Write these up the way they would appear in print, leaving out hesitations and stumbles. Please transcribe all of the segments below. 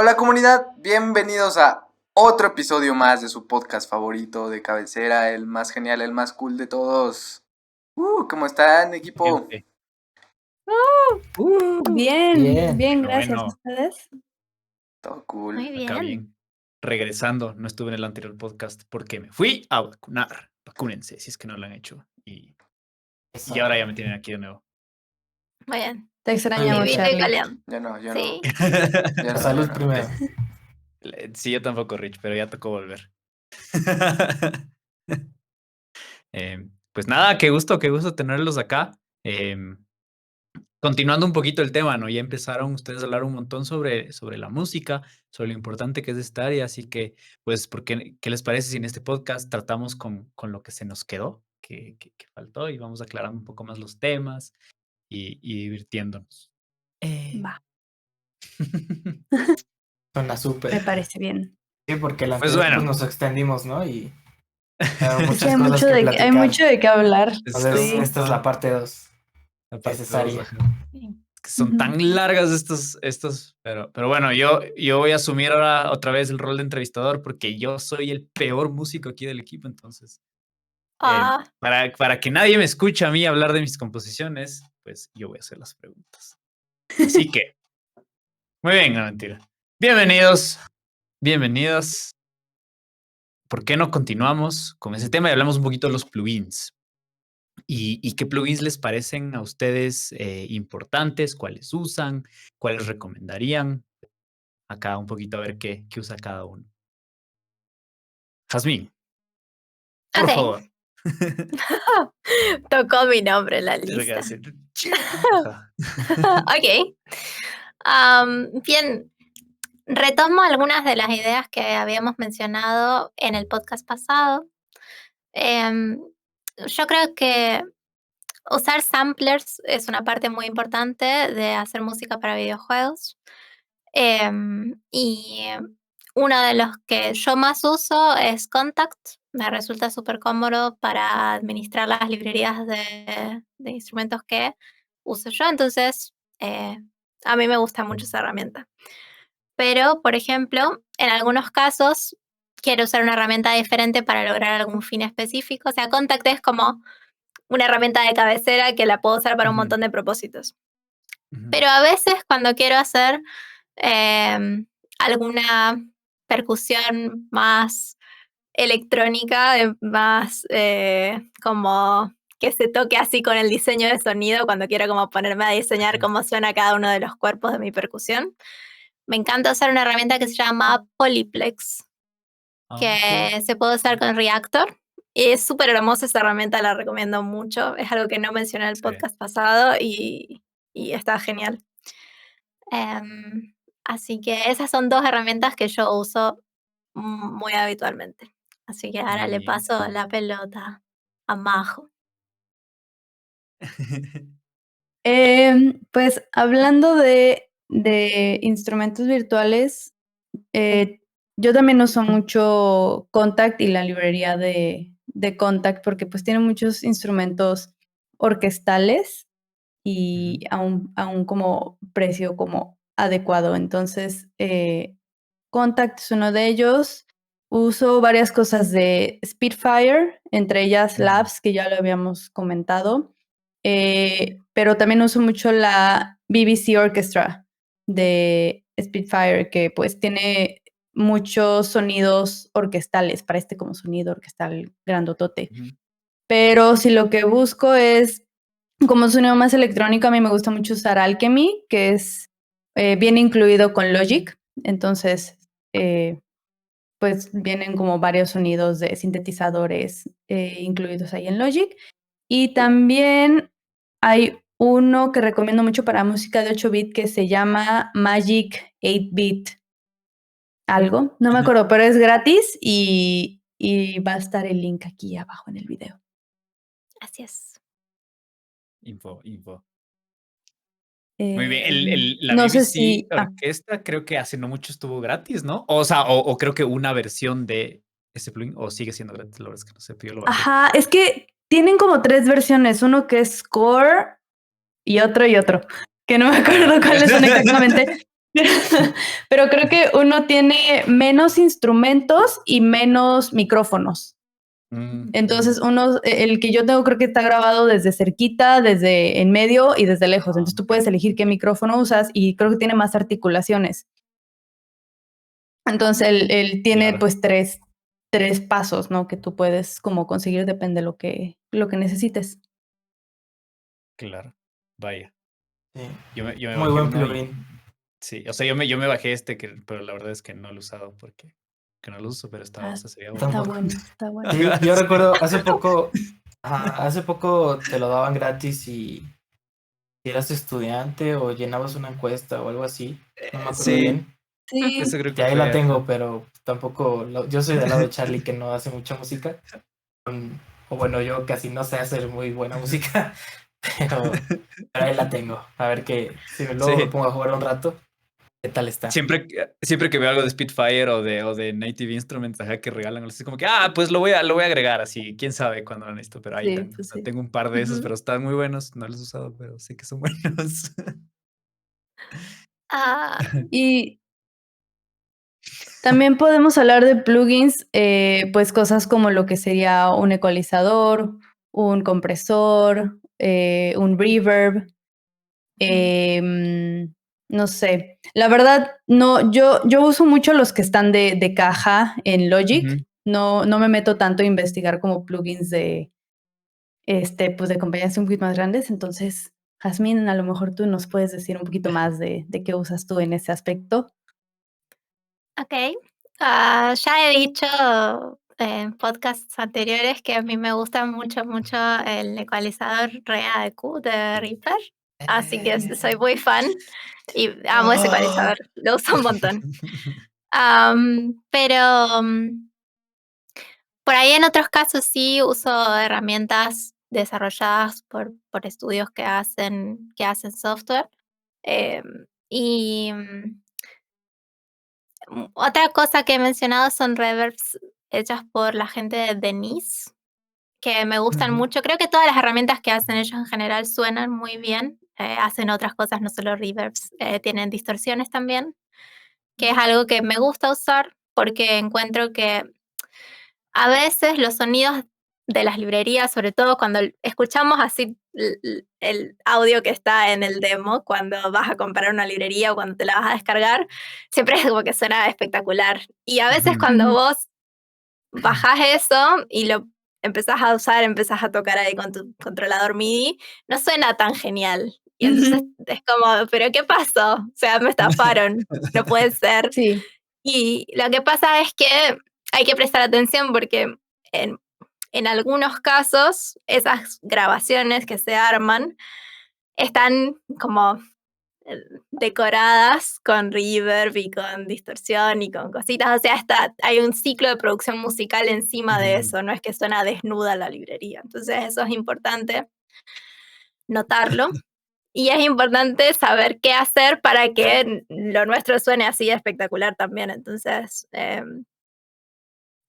Hola comunidad, bienvenidos a otro episodio más de su podcast favorito de cabecera, el más genial, el más cool de todos. ¿Cómo están, equipo? Bien, gracias. Bueno, ¿Ustedes? Todo cool. Muy acá bien. bien. Regresando, no estuve en el anterior podcast porque me fui a vacunar. Vacúnense si es que no lo han hecho. Y ahora ya me tienen aquí de nuevo. Muy bien. Te extrañamos, Vivito y Charlie. coleando. Ya no. Sí. Ya no, Salud ya no. primero. Sí, yo tampoco, Rich, pero ya tocó volver. Pues nada, qué gusto tenerlos acá. Continuando un poquito el tema, ¿no? Ya empezaron ustedes a hablar un montón sobre la música, sobre lo importante que es esta área, así que, pues, ¿qué les parece si en este podcast tratamos con lo que se nos quedó, que faltó, y vamos aclarando un poco más los temas y divirtiéndonos? Va, Suena me súper. parece bien. Sí, porque la Pues anterior bueno. nos extendimos, ¿no? Y hay Sí, muchas hay cosas mucho que de, platicar. hay mucho de qué hablar. Entonces, Sí. esta es la parte 2. La parte Necesaria. dos, ajá. Que son Ujú. tan largas estos, pero bueno, yo voy a asumir ahora otra vez el rol de entrevistador porque yo soy el peor músico aquí del equipo, entonces. Ah, Para que nadie me escuche a mí hablar de mis composiciones, pues yo voy a hacer las preguntas. Así que, muy bien, no mentira. Bienvenidos. ¿Por qué no continuamos con ese tema y hablamos un poquito de los plugins? ¿Y qué plugins les parecen a ustedes importantes? ¿Cuáles usan? ¿Cuáles recomendarían? Acá un poquito a ver qué usa cada uno. Jazmín, por ok. favor. Tocó mi nombre en la Tengo que lista. decir, ajá. Ok. Bien, retomo algunas de las ideas que habíamos mencionado en el podcast pasado. Em, yo creo que usar samplers es una parte muy importante de hacer música para videojuegos. Y uno de los que yo más uso es Contact. Me resulta súper cómodo para administrar las librerías de instrumentos que uso yo. Entonces, a mí me gusta mucho esa herramienta. Pero, por ejemplo, en algunos casos quiero usar una herramienta diferente para lograr algún fin específico. O sea, Contact es como una herramienta de cabecera que la puedo usar para un Ujú, montón de propósitos. ujú. Pero a veces cuando quiero hacer alguna percusión más electrónica, más como que se toque así con el diseño de sonido, cuando quiero como ponerme a diseñar cómo suena cada uno de los cuerpos de mi percusión. Me encanta usar una herramienta que se llama Polyplex, Ah, que se puede usar con Reactor. Y es súper hermosa esa herramienta, la recomiendo mucho. Es algo que no mencioné en el sí. podcast pasado y está genial. Así que esas son dos herramientas que yo uso muy habitualmente. Así que ahora Muy le bien. paso la pelota a Majo. Pues hablando de instrumentos virtuales, yo también uso mucho Contact y la librería de Contact porque pues tiene muchos instrumentos orquestales y a un como precio como adecuado. Entonces, Contact es uno de ellos. Uso varias cosas de Spitfire, entre ellas Labs, que ya lo habíamos comentado. Pero también uso mucho la BBC Orchestra de Spitfire, que pues tiene muchos sonidos orquestales para este como sonido orquestal grandotote. Ujú. Pero si lo que busco es como sonido más electrónico, a mí me gusta mucho usar Alchemy, que es viene incluido con Logic. Entonces, pues vienen como varios sonidos de sintetizadores incluidos ahí en Logic. Y también hay uno que recomiendo mucho para música de 8-bit que se llama Magic 8-bit algo, no me acuerdo, pero es gratis y va a estar el link aquí abajo en el video. Así es. Info. Muy bien. La No sé BBC si... Orquesta creo que hace no mucho estuvo gratis, ¿no? O sea, o creo que una versión de ese plugin, o sigue siendo gratis, la verdad es que no sé, pero yo lo bajé. Ajá, es que tienen como 3 versiones, uno que es Core y otro, que no me acuerdo cuáles son exactamente, Pero creo que uno tiene menos instrumentos y menos micrófonos. Entonces, el que yo tengo creo que está grabado desde cerquita, desde en medio y desde lejos. Entonces tú puedes elegir qué micrófono usas y creo que tiene más articulaciones. Entonces él tiene Claro. pues tres pasos, ¿no? Que tú puedes como conseguir, depende de lo que necesites. Claro, vaya. Sí. Yo me Muy bajé buen uno y plugin. sí, o sea, yo me bajé pero la verdad es que no lo he usado porque que no lo uso, pero o sea, sería bonito. Está Tampoco. bueno, está bueno. Sí, Ajá, yo sí. recuerdo hace poco te lo daban gratis si eras estudiante o llenabas una encuesta o algo así. No me acuerdo Sí, bien. Sí, eso creo Y que ahí la fue, tengo, ajá. pero tampoco. Yo soy del lado de Charlie que no hace mucha música. O bueno, yo casi no sé hacer muy buena música, pero ahí la tengo. A ver si luego me Sí, pongo a jugar un rato, ¿qué tal está? siempre que veo algo de Spitfire o de Native Instruments, ajá, que regalan, así como que, pues lo voy a agregar así, quién sabe cuándo lo necesito, pero ahí sí, están. O pues sea, sí. tengo un par de esos, Ujú. pero están muy buenos, no los he usado, pero sé que son buenos. Ah, Y también podemos hablar de plugins, pues cosas como lo que sería un ecualizador, un compresor, un reverb, no sé. La verdad, no, yo uso mucho los que están de caja en Logic. Ujú. No me meto tanto a investigar como plugins de, pues de compañías un poquito más grandes. Entonces, Jazmín, a lo mejor tú nos puedes decir un poquito más de qué usas tú en ese aspecto. ok. Ya he dicho en podcasts anteriores que a mí me gusta mucho, mucho el ecualizador Re-AEQ de Reaper. Así que soy muy fan y amo ese Ah, ecualizador. Lo uso un montón. Pero por ahí en otros casos sí uso herramientas desarrolladas por estudios que hacen software. Y otra cosa que he mencionado son reverbs hechas por la gente de Denise, que me gustan Ujú. mucho. Creo que todas las herramientas que hacen ellos en general suenan muy bien. Hacen otras cosas, no solo reverbs, tienen distorsiones también, que es algo que me gusta usar porque encuentro que a veces los sonidos de las librerías, sobre todo cuando escuchamos así el audio que está en el demo, cuando vas a comprar una librería o cuando te la vas a descargar, siempre es como que suena espectacular. Y a veces Ujú. cuando vos bajás eso y lo empezás a usar, empezás a tocar ahí con tu controlador MIDI, no suena tan genial. Y entonces es como, ¿pero qué pasó? O sea, me estafaron, no puede ser. Sí. Y lo que pasa es que hay que prestar atención porque en, en algunos casos esas grabaciones que se arman están como decoradas con reverb y con distorsión y con cositas. O sea, hay un ciclo de producción musical encima de Ujú. eso, no es que suena desnuda la librería. Entonces eso es importante notarlo. Y es importante saber qué hacer para que lo nuestro suene así espectacular también. Entonces,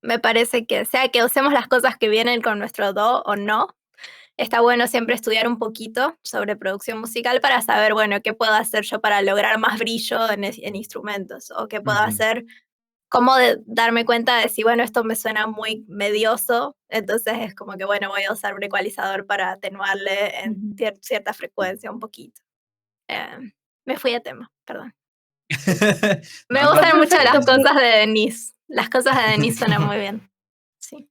me parece que sea que usemos las cosas que vienen con nuestro do o no, está bueno siempre estudiar un poquito sobre producción musical para saber, bueno, qué puedo hacer yo para lograr más brillo en instrumentos o qué puedo Ujú. hacer, cómo darme cuenta de si, bueno, esto me suena muy medioso, entonces es como que, bueno, voy a usar un ecualizador para atenuarle en Ujú. cierta frecuencia un poquito. Eh, Me fui de tema, perdón. Me No, no, Está gustan mucho perfecto. las cosas de Denise. Las cosas de Denise suenan muy bien. Sí.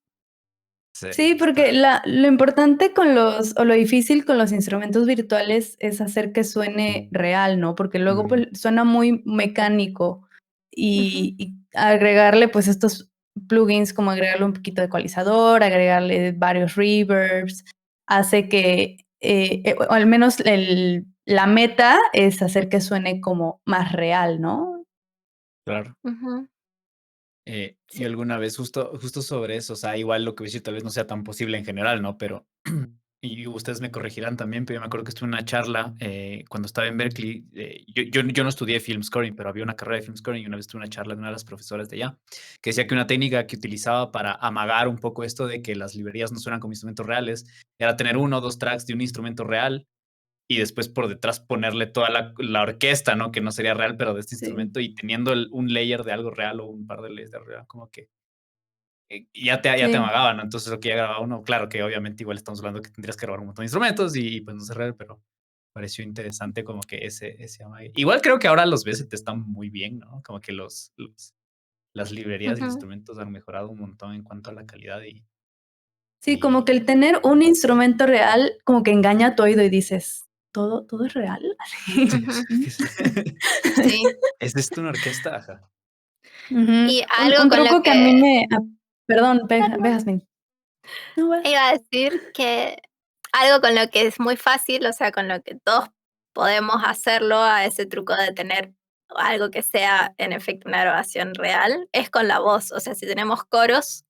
sí, Sí, porque está. lo importante o lo difícil con los instrumentos virtuales es hacer que suene real, ¿no? Porque luego Ujú. pues, suena muy mecánico Ujú. y agregarle pues estos plugins como agregarle un poquito de ecualizador, agregarle varios reverbs, hace que, o al menos la meta es hacer que suene como más real, ¿no? Claro. Ujú. Yo Sí. alguna vez, justo sobre eso, o sea, igual lo que voy a decir tal vez no sea tan posible en general, ¿no? Pero, y ustedes me corregirán también, pero yo me acuerdo que estuve en una charla cuando estaba en Berkeley. Yo no estudié film scoring, pero había una carrera de film scoring y una vez tuve una charla de una de las profesoras de allá que decía que una técnica que utilizaba para amagar un poco esto de que las librerías no suenan como instrumentos reales era tener uno o dos tracks de un instrumento real y después por detrás ponerle toda la orquesta, ¿no? Que no sería real, pero de este Sí. instrumento y teniendo un layer de algo real o un par de layers de algo real, como que ya te Sí. amagaban, ¿no? Entonces lo que ya grababa uno, claro que obviamente igual estamos hablando que tendrías que grabar un montón de instrumentos y pues no sé real, pero pareció interesante como que ese amague. Igual creo que ahora los BST están muy bien, ¿no? Como que las librerías y los Ujú. instrumentos han mejorado un montón en cuanto a la calidad y Sí, como que el tener un instrumento real como que engaña a tu oído y dices, ¿todo es real? Así. Ujú. ¿qué es? Sí. ¿Es esto una orquesta? Ajá. Ujú. Y algo Un con lo truco que a mí que perdón, no, no, Jasmine. No, vas. iba a decir que algo con lo que es muy fácil, o sea, con lo que todos podemos hacerlo a ese truco de tener algo que sea en efecto una grabación real, es con la voz. O sea, si tenemos coros,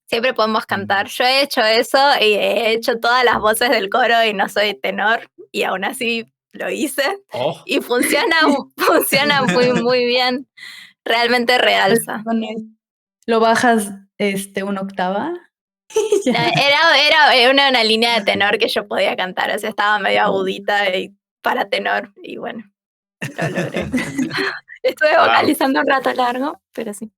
siempre podemos cantar. Yo he hecho eso y he hecho todas las voces del coro y no soy tenor y aún así lo hice Oh, y funciona muy, muy bien. Realmente realza. Lo bajas una octava y No, ya. era una línea de tenor que yo podía cantar, o sea, estaba medio agudita y para tenor y bueno, lo logré. Estuve wow. vocalizando un rato largo, pero sí.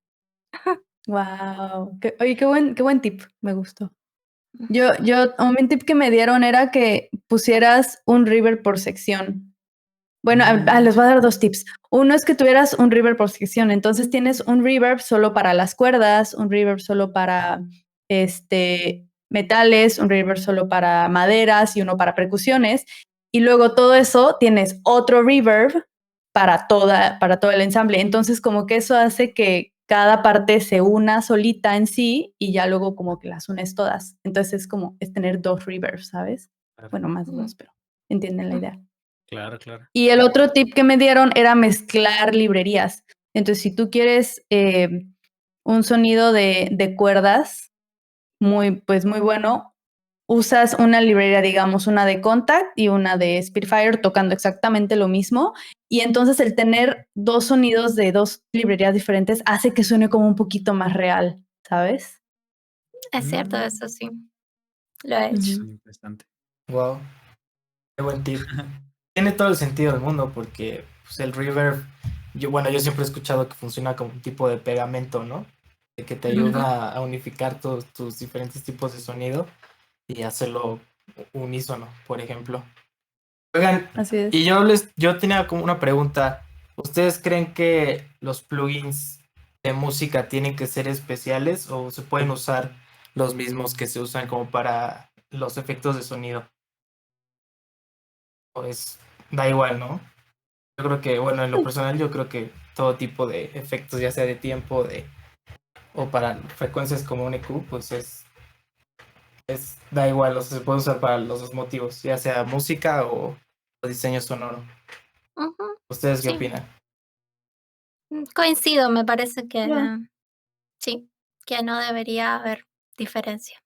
Wow. Oye, qué buen tip, me gustó. Un tip que me dieron era que pusieras un reverb por sección. Bueno, les voy a dar 2 tips. Uno es que tuvieras un reverb por sección, entonces tienes un reverb solo para las cuerdas, un reverb solo para metales, un reverb solo para maderas y uno para percusiones. Y luego todo eso tienes otro reverb para todo el ensamble. Entonces, como que eso hace que cada parte se una solita en sí y ya luego como que las unes todas. Entonces es tener 2 reverbs, ¿sabes? Bueno, más de 2, pero entienden la idea. Claro, claro. Y el otro tip que me dieron era mezclar librerías. Entonces, si tú quieres un sonido de cuerdas muy bueno, usas una librería, digamos, una de Kontakt y una de Spitfire tocando exactamente lo mismo. Y entonces el tener 2 sonidos de 2 librerías diferentes hace que suene como un poquito más real, ¿sabes? Es cierto, eso sí, lo he hecho. Muy interesante. Wow, qué buen tip. Tiene todo el sentido del mundo porque pues, el reverb, yo siempre he escuchado que funciona como un tipo de pegamento, ¿no? De que te ayuda a unificar todos tus diferentes tipos de sonido y hacerlo unísono, por ejemplo. Oigan, Así es. y yo tenía como una pregunta. ¿Ustedes creen que los plugins de música tienen que ser especiales o se pueden usar los mismos que se usan como para los efectos de sonido? Pues da igual, ¿no? Yo creo que, bueno, en lo personal yo creo que todo tipo de efectos, ya sea de tiempo o para frecuencias como un EQ, pues da igual, o sea, se puede usar para los dos motivos, ya sea música o diseño sonoro. Ujú, ¿Ustedes qué sí, opinan? coincido, me parece que Ya. sí, que no debería haber diferencia.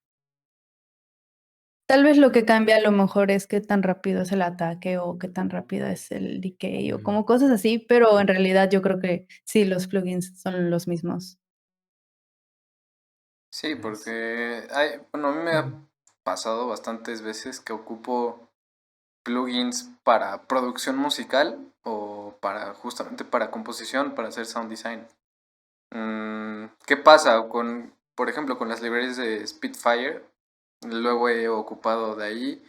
Tal vez lo que cambia a lo mejor es qué tan rápido es el ataque o qué tan rápido es el decay o como cosas así, pero en realidad yo creo que sí, los plugins son los mismos. Sí, Nice. porque bueno, a mí me ha pasado bastantes veces que ocupo plugins para producción musical o justamente para composición, para hacer sound design. ¿Qué pasa por ejemplo, con las librerías de Spitfire? Luego he ocupado de ahí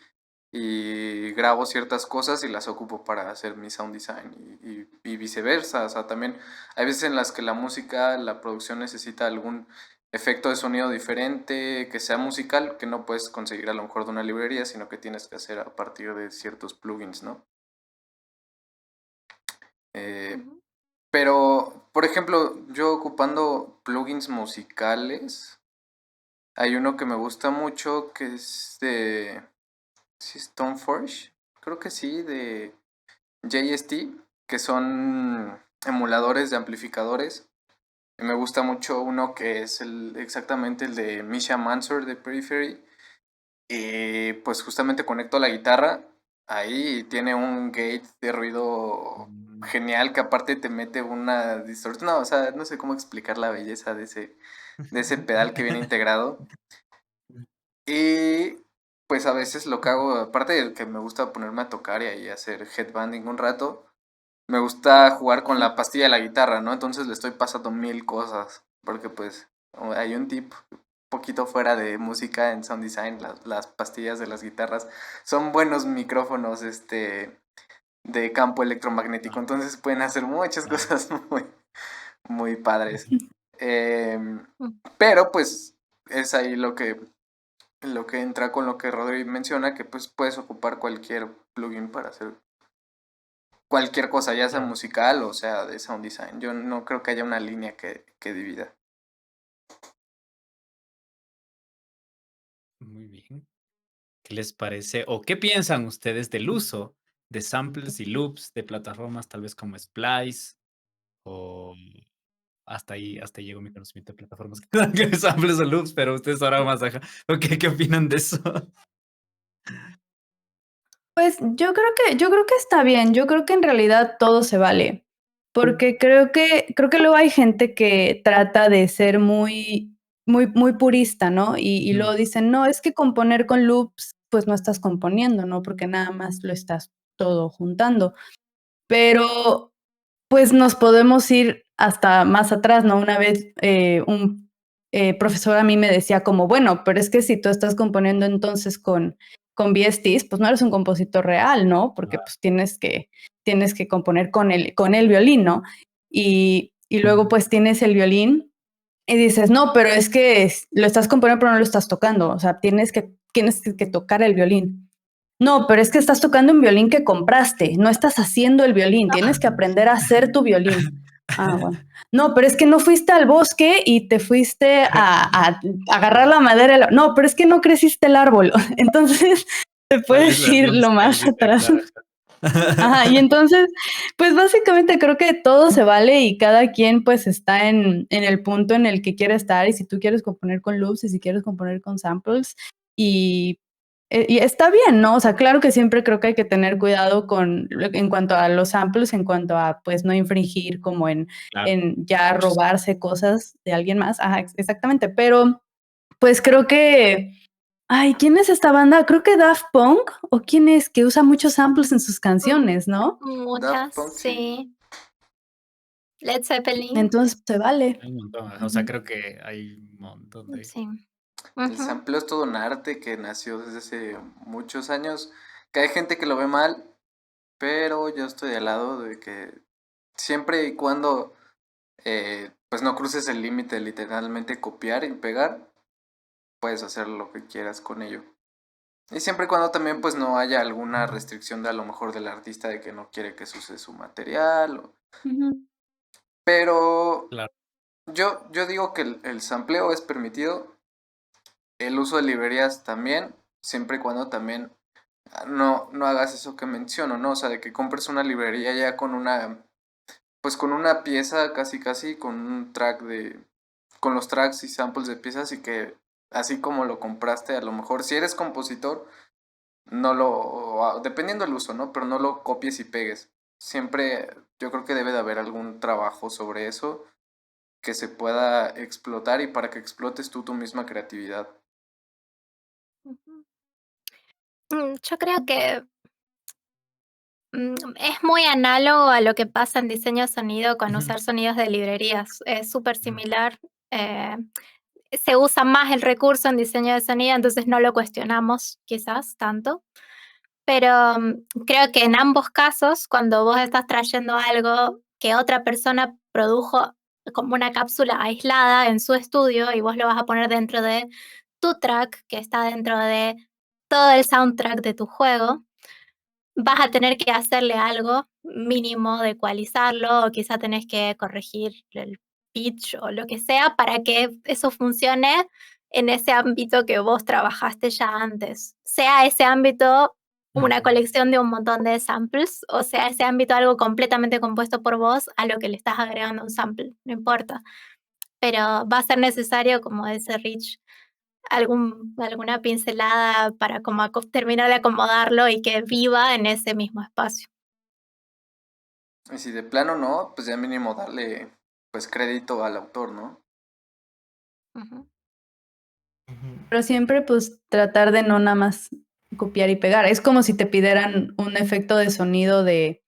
y grabo ciertas cosas y las ocupo para hacer mi sound design y viceversa. O sea, también hay veces en las que la producción necesita algún efecto de sonido diferente, que sea musical, que no puedes conseguir a lo mejor de una librería, sino que tienes que hacer a partir de ciertos plugins, ¿no? Ujú. Pero, por ejemplo, yo ocupando plugins musicales, hay uno que me gusta mucho que es de ¿sí, Stoneforge? Creo que sí, de JST, que son emuladores de amplificadores. Y me gusta mucho uno que es exactamente el de Misha Mansour de Periphery. Y pues justamente conecto la guitarra ahí y tiene un gate de ruido genial que aparte te mete una distorsión. No, o sea, no sé cómo explicar la belleza de ese pedal que viene integrado. Y pues a veces lo que hago, aparte de que me gusta ponerme a tocar y ahí hacer headbanding un rato, me gusta jugar con la pastilla de la guitarra, ¿no? Entonces le estoy pasando mil cosas, porque pues hay un tip poquito fuera de música en sound design, las pastillas de las guitarras son buenos micrófonos, de campo electromagnético, entonces pueden hacer muchas cosas muy, muy padres. Pero pues es ahí lo que entra con lo que Rodri menciona, que pues puedes ocupar cualquier plugin para hacer cualquier cosa, ya sea Claro. musical o sea de sound design. Yo no creo que haya una línea que divida. Muy bien. ¿Qué les parece o qué piensan ustedes del uso de samples y loops de plataformas tal vez como Splice o hasta ahí llegó mi conocimiento de plataformas que dan samples o loops, pero ustedes sabrán más, ajá. ¿O qué opinan de eso? Pues yo creo que está bien, yo creo que en realidad todo se vale, porque creo que luego hay gente que trata de ser muy purista, ¿no? Y luego dicen: "No, es que componer con loops, pues no estás componiendo, ¿no? Porque nada más lo estás todo juntando". Pero, pues nos podemos ir hasta más atrás, ¿no? Una vez un profesor a mí me decía como, bueno, pero es que si tú estás componiendo entonces con VSTs, pues no eres un compositor real, ¿no? Porque pues tienes que componer con el violín, ¿no? Y luego pues tienes el violín y dices, no, pero es que lo estás componiendo pero no lo estás tocando, o sea, tienes que tocar el violín. No, pero es que estás tocando un violín que compraste, no estás haciendo el violín, tienes que aprender a hacer tu violín. Ah, bueno. No, pero es que no fuiste al bosque y te fuiste a agarrar la madera. No, pero es que no creciste el árbol. Entonces, te ¿Cuál es puedes la ir lo lógica? más atrás. Claro. Ajá, y entonces, pues básicamente creo que todo se vale y cada quien pues está en el punto en el que quiere estar y si tú quieres componer con loops y si quieres componer con samples y, y está bien, ¿no? O sea, claro que siempre creo que hay que tener cuidado en cuanto a los samples, en cuanto a pues no infringir como Claro. en ya robarse cosas de alguien más. Ajá, exactamente, pero pues creo que ay, ¿quién es esta banda? Creo que Daft Punk, ¿o quién es? Que usa muchos samples en sus canciones, ¿no? Daft Muchas, Punk sí. sí. Led Zeppelin, Entonces, se vale. Hay un montón, o sea, creo que hay un montón de... sí. El Ujú. sampleo es todo un arte que nació desde hace muchos años, que hay gente que lo ve mal, pero yo estoy al lado de que siempre y cuando pues no cruces el límite de literalmente copiar y pegar, puedes hacer lo que quieras con ello. Y siempre y cuando también pues no haya alguna restricción de a lo mejor del artista de que no quiere que se use su material. Ujú. Pero Claro. yo digo que el sampleo es permitido, el uso de librerías también, siempre y cuando también no hagas eso que menciono, ¿no? O sea, de que compres una librería ya con pues con una pieza casi, con un track con los tracks y samples de piezas y que así como lo compraste, a lo mejor si eres compositor, dependiendo del uso, ¿no? Pero no lo copies y pegues. Siempre yo creo que debe de haber algún trabajo sobre eso que se pueda explotar y para que explotes tú tu misma creatividad. Ujú. Yo creo que es muy análogo a lo que pasa en diseño de sonido con Ujú, usar sonidos de librerías. Es súper ujú. similar. eh, Se usa más el recurso en diseño de sonido, entonces no lo cuestionamos quizás tanto. Pero creo que en ambos casos, cuando vos estás trayendo algo que otra persona produjo como una cápsula aislada en su estudio y vos lo vas a poner dentro de tu track, que está dentro de todo el soundtrack de tu juego, vas a tener que hacerle algo mínimo de ecualizarlo o quizá tenés que corregir el pitch o lo que sea para que eso funcione en ese ámbito que vos trabajaste ya antes. Sea ese ámbito una colección de un montón de samples o sea ese ámbito algo completamente compuesto por vos a lo que le estás agregando un sample, no importa. Pero va a ser necesario, como dice Rich, alguna pincelada para como terminar de acomodarlo y que viva en ese mismo espacio. Y si de plano no, pues ya mínimo darle pues crédito al autor, ¿no? Ujú. Ujú. Pero siempre pues tratar de no nada más copiar y pegar. Es como si te pidieran un efecto de sonido de,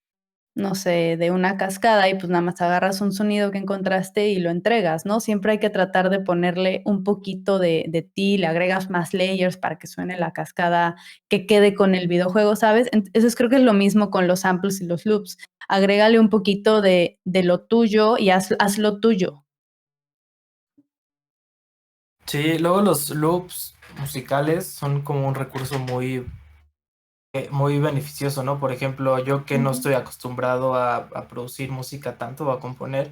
no sé, de una cascada y pues nada más agarras un sonido que encontraste y lo entregas, ¿no? Siempre hay que tratar de ponerle un poquito de ti, le agregas más layers para que suene la cascada, que quede con el videojuego, ¿sabes? Entonces creo que es lo mismo con los samples y los loops. Agrégale un poquito de lo tuyo y hazlo tuyo. Sí, luego los loops musicales son como un recurso muy beneficioso, ¿no? Por ejemplo, yo que no Ujú. estoy acostumbrado a producir música tanto o a componer,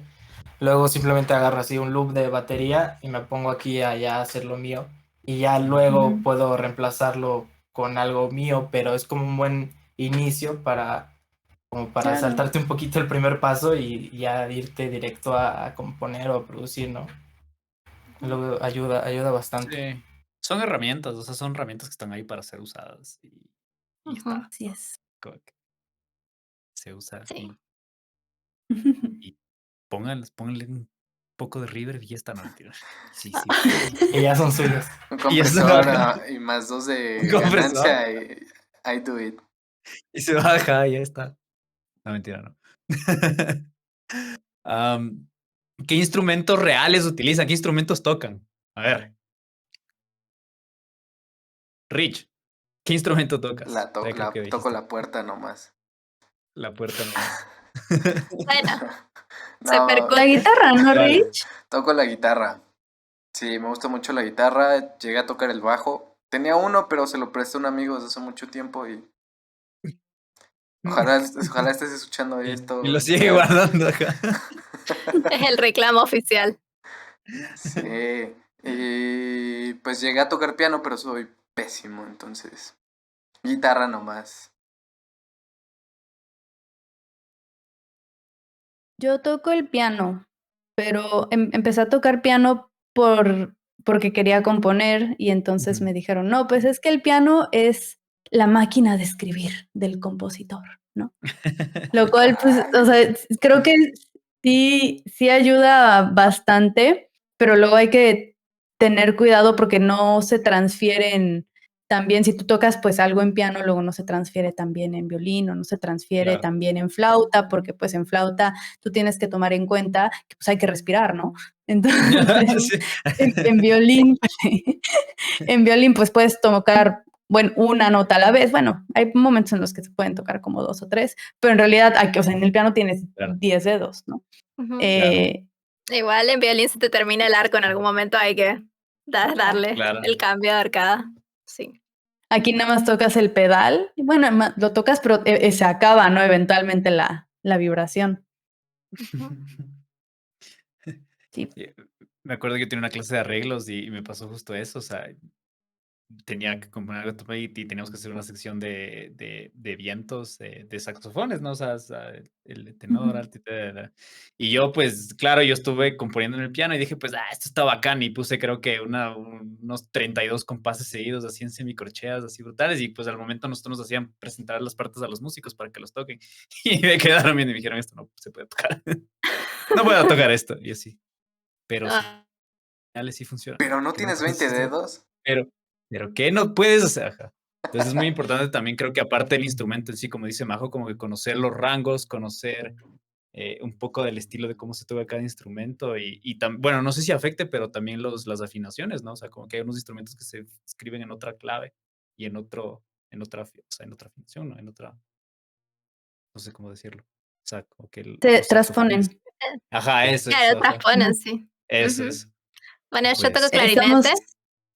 luego simplemente agarro así un loop de batería y me pongo aquí a ya hacer lo mío y ya luego Ujú. puedo reemplazarlo con algo mío, pero es como un buen inicio como para Claro. saltarte un poquito el primer paso y ya irte directo a componer o a producir, ¿no? Luego ayuda bastante. Sí. Son herramientas, o sea, son herramientas que están ahí para ser usadas y Ujú, está. Así es. Como que se usa sí. y pónganle un poco de reverb y ya está, no mentira. Sí, Ah, sí. Y ya son suyos. Un Y ya está, compresor ajá, y más 2 un de compresor ganancia y I do it. y se baja y ya está. No mentira, no. Am, ¿Qué instrumentos reales utilizan? ¿Qué instrumentos tocan? A ver, Rich, ¿qué instrumento tocas? Ya creo que Toco dijiste la puerta nomás. la puerta nomás. bueno, se No, La percute. guitarra, ¿no, Dale. Rich? toco la guitarra. Sí, me gusta mucho la guitarra. Llegué a tocar el bajo. Tenía uno, pero se lo presté a un amigo desde hace mucho tiempo y ojalá estés escuchando Y lo esto, sigue Chad. guardando acá. Es el reclamo oficial. Sí. Y pues llegué a tocar piano, pero soy pésimo, entonces. Guitarra nomás. Yo toco el piano, pero empecé a tocar piano porque quería componer y entonces Ujú. me dijeron, no, pues es que el piano es la máquina de escribir del compositor, ¿no? Lo cual, pues, o sea, creo que sí ayuda bastante, pero luego hay que tener cuidado porque no se transfieren también, si tú tocas pues algo en piano, luego no se transfiere también en violín o no se transfiere Claro. también en flauta, porque pues en flauta tú tienes que tomar en cuenta que pues hay que respirar, ¿no? Entonces, Sí. en violín, en violín pues puedes tocar bueno, una nota a la vez. Bueno, hay momentos en los que se pueden tocar como 2 o 3, pero en realidad, o sea, en el piano tienes Claro, 10 dedos, ¿no? Ujú. claro, Igual en violín se te termina el arco en algún momento, hay que darle claro. el cambio de arcada. Sí. Aquí nada más tocas el pedal, y bueno, lo tocas, pero se acaba, ¿no? Eventualmente la vibración. Ujú. Sí. Sí, me acuerdo que yo tenía una clase de arreglos y me pasó justo eso, o sea, tenía que componer algo y teníamos que hacer una sección de vientos, de saxofones, ¿no? O sea, el tenor, Ujú. alto y tal. Y yo, pues, claro, yo estuve componiendo en el piano y dije, pues, esto está bacán. Y puse, creo que unos 32 compases seguidos, así en semicorcheas, así brutales. Y pues al momento nosotros nos hacían presentar las partes a los músicos para que los toquen. Y me quedaron viendo y me dijeron, esto no se puede tocar. No puedo tocar esto. Y así, pero sí, Ah, sí funciona. Pero no ¿Qué no tienes 20 puedes hacer? dedos. Pero, pero ¿qué no puedes hacer? Ajá. Entonces es muy importante también, creo que aparte del instrumento en sí, como dice Majo, como que conocer los rangos, conocer un poco del estilo de cómo se toca cada instrumento bueno, no sé si afecte, pero también las afinaciones, ¿no? O sea, como que hay unos instrumentos que se escriben en otra clave y o sea, en otra afinación, ¿no? No sé cómo decirlo. O sea, como que Se los saxofones. transponen. Ajá, eso, claro, ajá. transponen, sí. Eso, Ujú. eso. Bueno, yo toco Pues, Estamos, clarinete.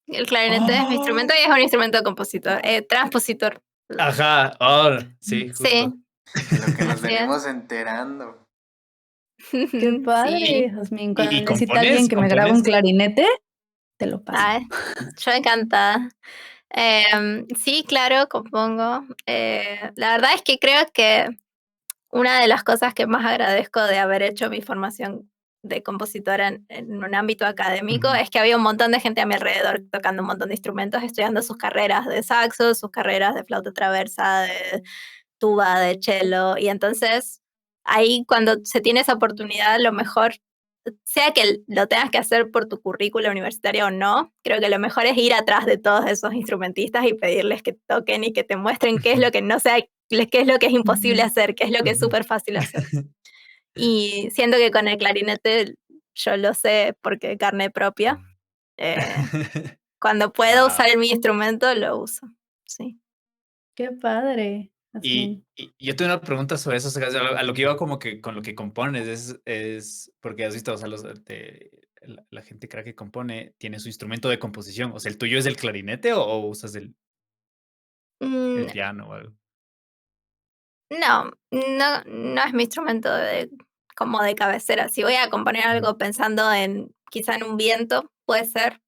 El clarinete es mi instrumento ¡Oh! y es un instrumento compositor, transpositor. ajá, ahora, sí, Sí, justo. De lo que nos así es. venimos enterando. qué Y, padre, Sí. Jazmín. y Cuando necesita alguien compones, que me grabe un compones. clarinete, te lo paso. Ay, yo encantada. Sí, claro, compongo. La verdad es que creo que una de las cosas que más agradezco de haber hecho mi formación de compositora en un ámbito académico Ujú. es que había un montón de gente a mi alrededor tocando un montón de instrumentos, estudiando sus carreras de saxo, sus carreras de flauta traversa, de tuba, de cello, y entonces ahí cuando se tiene esa oportunidad, lo mejor sea que lo tengas que hacer por tu currícula universitaria o no, creo que lo mejor es ir atrás de todos esos instrumentistas y pedirles que toquen y que te muestren qué es lo que no sé, qué es lo que es imposible hacer, qué es lo que es súper fácil hacer. Y siento que con el clarinete yo lo sé porque carne propia. Cuando puedo Wow. usar mi instrumento, lo uso. Sí. Qué padre. Y yo tengo una pregunta sobre eso, o sea, a lo que iba como que con lo que compones es porque has visto, o sea, la gente crack que compone tiene su instrumento de composición, o sea, ¿el tuyo es el clarinete o usas el Mm, piano o algo? no es mi instrumento como de cabecera. Si voy a componer algo pensando quizá en un viento, puede ser,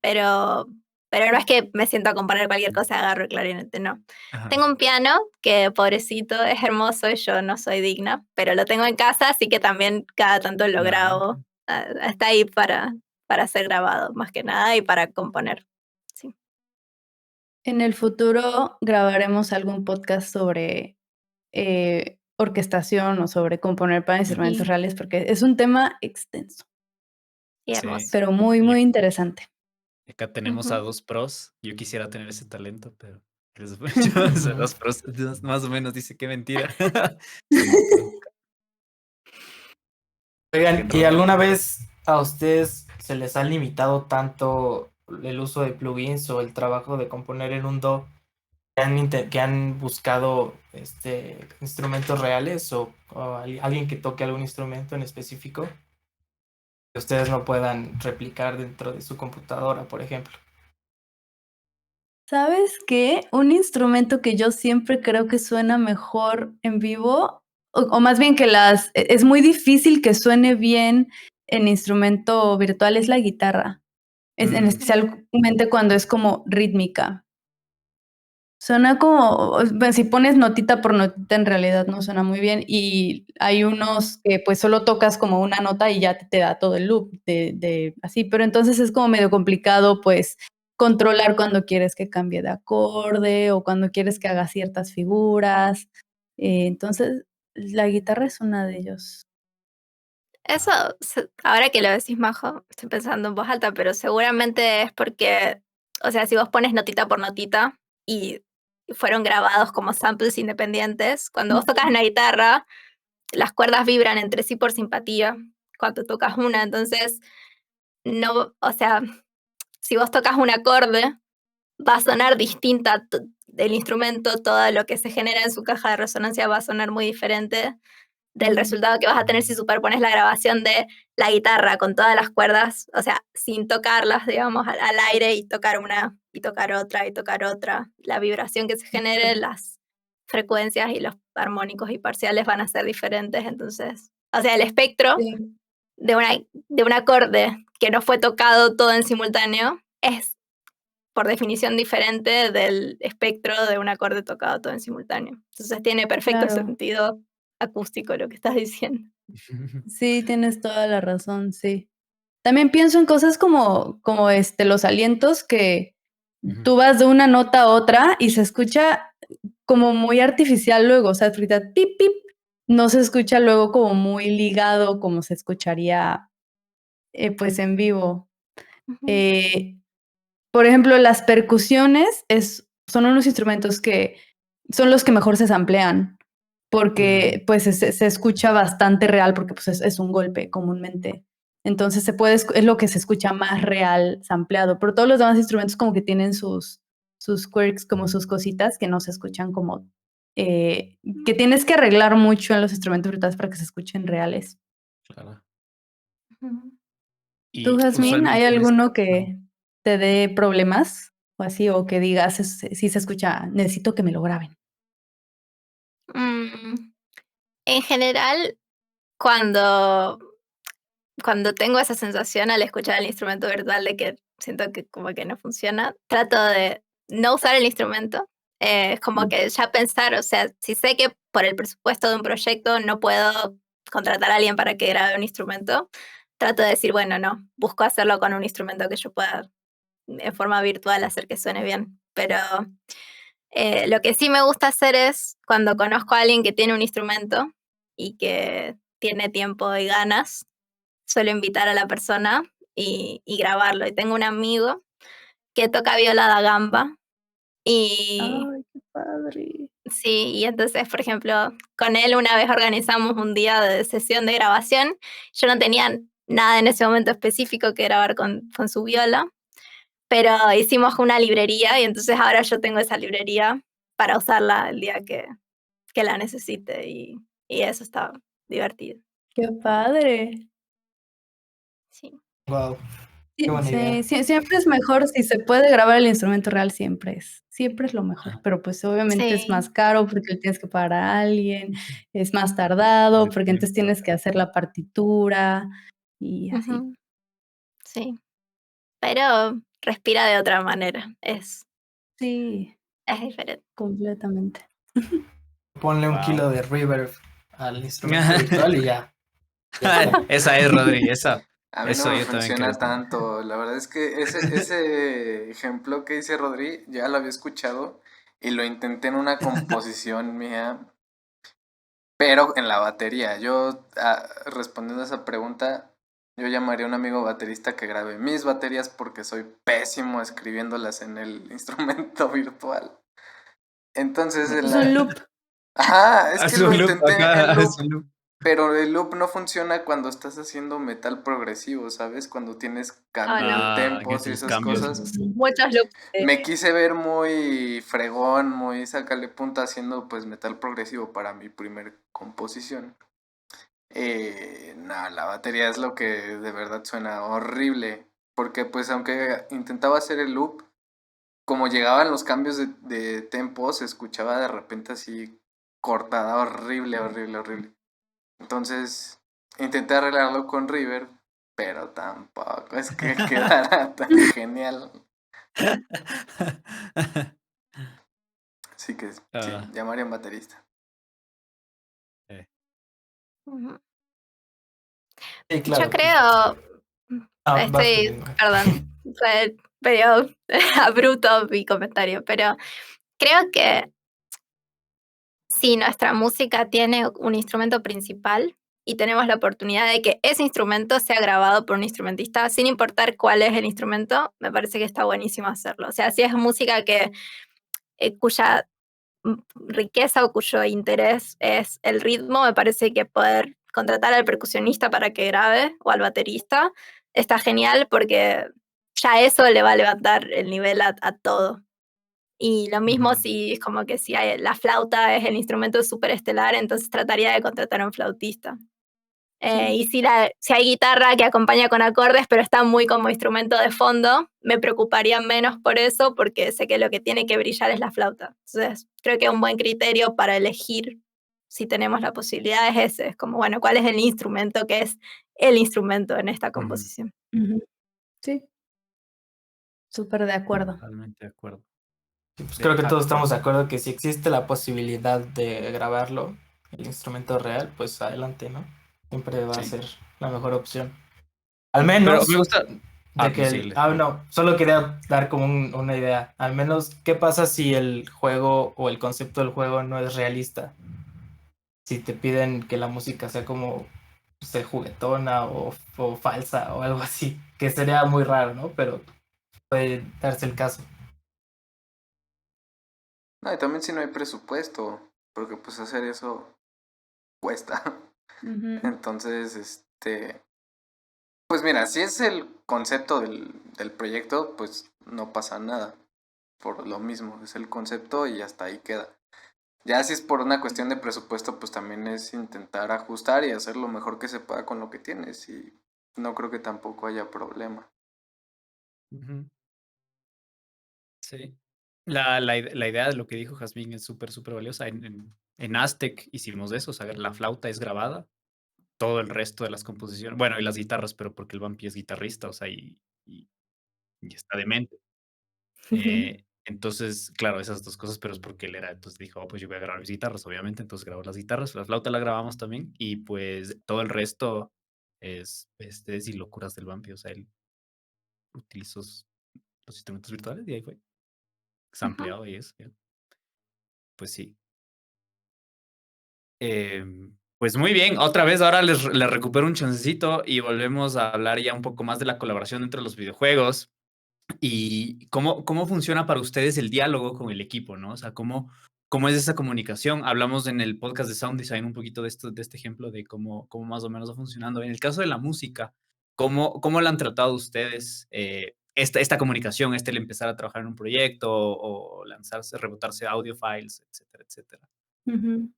pero no es que me siento a componer cualquier cosa, agarro el clarinete, no. Ajá. Tengo un piano que, pobrecito, es hermoso y yo no soy digna, pero lo tengo en casa, así que también cada tanto lo Ah, grabo. ok. Está ahí para ser grabado, más que nada, y para componer. Sí. En el futuro grabaremos algún podcast sobre orquestación o sobre componer para instrumentos Sí. reales, porque es un tema extenso, Y Sí. hermoso. pero muy, Y muy interesante. acá tenemos a Ujú. dos pros. Yo quisiera tener ese talento, pero yo, dos pros, más o menos dice qué mentira. Soy un pro. Oigan, En ¿y rock. alguna vez a ustedes se les ha limitado tanto el uso de plugins o el trabajo de componer en un DAW que han buscado instrumentos reales o alguien que toque algún instrumento en específico que ustedes no puedan replicar dentro de su computadora, por ejemplo? ¿Sabes qué? Un instrumento que yo siempre creo que suena mejor en vivo, o más bien que es muy difícil que suene bien en instrumento virtual, es la guitarra. En especialmente cuando es como rítmica. Suena como, bueno, si pones notita por notita, en realidad no suena muy bien, y hay unos que, pues, solo tocas como una nota y ya te da todo el loop de así, pero entonces es como medio complicado, pues, controlar cuando quieres que cambie de acorde o cuando quieres que haga ciertas figuras, entonces, la guitarra es una de ellos. Eso, ahora que lo decís, Majo, estoy pensando en voz alta, pero seguramente es porque, o sea, si vos pones notita por notita y fueron grabados como samples independientes, cuando vos tocas una guitarra, las cuerdas vibran entre sí por simpatía cuando tocas una, entonces, no, o sea, si vos tocas un acorde, va a sonar distinta del instrumento, todo lo que se genera en su caja de resonancia va a sonar muy diferente del resultado que vas a tener si superpones la grabación de la guitarra con todas las cuerdas, o sea, sin tocarlas, digamos, al aire y tocar una y tocar otra y tocar otra. La vibración que se genere, las frecuencias y los armónicos y parciales van a ser diferentes, entonces, o sea, el espectro Sí, de un acorde que no fue tocado todo en simultáneo es por definición diferente del espectro de un acorde tocado todo en simultáneo. Entonces tiene perfecto claro. sentido acústico lo que estás diciendo. Sí, tienes toda la razón, sí. También pienso en cosas como, los alientos que tú vas de una nota a otra y se escucha como muy artificial luego, o sea, ahorita pip, pip, no se escucha luego como muy ligado como se escucharía, pues, en vivo. Ujú. Por ejemplo, las percusiones son unos instrumentos que son los que mejor se samplean, porque, pues, se escucha bastante real, porque, pues, es un golpe comúnmente. Entonces, es lo que se escucha más real sampleado, pero todos los demás instrumentos como que tienen sus quirks, como sus cositas que no se escuchan como, que tienes que arreglar mucho en los instrumentos virtuales para que se escuchen reales. Claro. Ujú. ¿Tú, Y Jazmín, hay usualmente alguno ajá. que te dé problemas o así, o que digas, sí se escucha, necesito que me lo graben? Mm, En general, cuando, cuando tengo esa sensación al escuchar el instrumento virtual de que siento que como que no funciona, trato de no usar el instrumento. Es como que ya pensar, o sea, si sé que por el presupuesto de un proyecto no puedo contratar a alguien para que grabe un instrumento, trato de decir, bueno, no, busco hacerlo con un instrumento que yo pueda en forma virtual hacer que suene bien. Pero lo que sí me gusta hacer es cuando conozco a alguien que tiene un instrumento y que tiene tiempo y ganas, suelo invitar a la persona y grabarlo. Y tengo un amigo que toca viola da gamba y Ay, qué padre. sí, y entonces, por ejemplo, con él una vez organizamos un día de sesión de grabación. Yo no tenía nada en ese momento específico que grabar con su viola, pero hicimos una librería y entonces ahora yo tengo esa librería para usarla el día que la necesite y eso está divertido. Qué padre. Sí. Wow, qué buena idea. Siempre es mejor si se puede grabar el instrumento real, siempre es lo mejor, Ajá. pero pues obviamente es Sí. más caro porque le tienes que pagar a alguien, es más tardado De porque entonces tiempo. tienes que hacer la partitura y así. Ujú. Sí. Pero respira de otra manera. Sí, Es diferente. completamente. Ponle un Wow. kilo de reverb al instrumento virtual y ya está. Esa es, Rodri, esa. A mí no Eso me yo también creo. funciona tanto. La verdad es que ese ejemplo que dice Rodri ya lo había escuchado y lo intenté en una composición mía, pero en la batería. Yo, respondiendo a esa pregunta, yo llamaría a un amigo baterista que grabe mis baterías porque soy pésimo escribiéndolas en el instrumento virtual. Entonces, en Es un la... loop. Ajá, es Haz que lo un loop intenté acá, en haz loop. un loop. Pero el loop no funciona cuando estás haciendo metal progresivo, ¿sabes? Cuando tienes cambio de Ah, que tempos y esos esas cambios. cosas. Muchos loops. Me quise ver muy fregón, muy sacarle punta haciendo pues metal progresivo para mi primer composición. No, la batería es lo que de verdad suena horrible. Porque pues aunque intentaba hacer el loop, como llegaban los cambios de tempo, se escuchaba de repente así cortada, horrible, horrible, horrible. Entonces intenté arreglarlo con River, pero tampoco es que quedara tan genial. Así que sí, Ah, llamaría a un baterista. Ujú. Sí, Yo claro. creo, Vas tú, estoy, Lina. perdón, fue medio abrupto mi comentario, pero creo que si nuestra música tiene un instrumento principal y tenemos la oportunidad de que ese instrumento sea grabado por un instrumentista, sin importar cuál es el instrumento, me parece que está buenísimo hacerlo. O sea, si es música cuya riqueza o cuyo interés es el ritmo, me parece que poder contratar al percusionista para que grabe o al baterista está genial porque ya eso le va a levantar el nivel a todo. Y lo mismo Ujú. si es como que si la flauta es el instrumento superestelar, entonces trataría de contratar a un flautista. Y si hay guitarra que acompaña con acordes, pero está muy como instrumento de fondo, me preocuparía menos por eso porque sé que lo que tiene que brillar es la flauta. Entonces, creo que un buen criterio para elegir si tenemos la posibilidad es ese. Es como, bueno, ¿cuál es el instrumento que es el instrumento en esta Ujú. composición? Ujú. Sí, súper de acuerdo. Totalmente de acuerdo. Pues creo que Ah, todos estamos de acuerdo que si existe la posibilidad de grabarlo, el instrumento real, pues adelante, ¿no? Siempre va a sí. ser la mejor opción. Al Pero me menos gusta. de No, que sí. no, solo quería dar como una idea. Al menos, ¿qué pasa si el juego o el concepto del juego no es realista? Si te piden que la música sea como, no sé, juguetona o falsa o algo así, que sería muy raro, ¿no? Pero puede darse el caso. No, y también si no hay presupuesto, porque pues hacer eso cuesta. Ujú. Entonces, pues mira, si es el concepto del proyecto, pues no pasa nada. Por lo mismo, es el concepto y hasta ahí queda. Ya si es por una cuestión de presupuesto, pues también es intentar ajustar y hacer lo mejor que se pueda con lo que tienes. Y no creo que tampoco haya problema. Ujú. Sí. La idea de lo que dijo Jazmín es súper, súper valiosa. En Aztec hicimos eso, o sea, la flauta es grabada, todo el resto de las composiciones, bueno, y las guitarras, pero porque el Vampi es guitarrista, o sea, y está demente. Entonces, claro, esas dos cosas, pero es porque él era, entonces dijo, "Oh, pues yo voy a grabar mis guitarras, obviamente, entonces grabó las guitarras, la flauta la grabamos también, y pues todo el resto es y locuras del Vampi, o sea, él utilizó los instrumentos virtuales y ahí fue, Ujú. sampleado y eso, ya. Pues sí. Em, Pues muy bien, otra vez ahora les recupero un chancecito y volvemos a hablar ya un poco más de la colaboración entre los videojuegos y cómo funciona para ustedes el diálogo con el equipo, ¿no? O sea, cómo es esa comunicación. Hablamos en el podcast de Sound Design un poquito de este ejemplo de cómo más o menos va funcionando. En el caso de la música, ¿cómo la han tratado ustedes? Esta comunicación, el empezar a trabajar en un proyecto o lanzarse, rebotarse audio files, etcétera, etcétera. Ujú.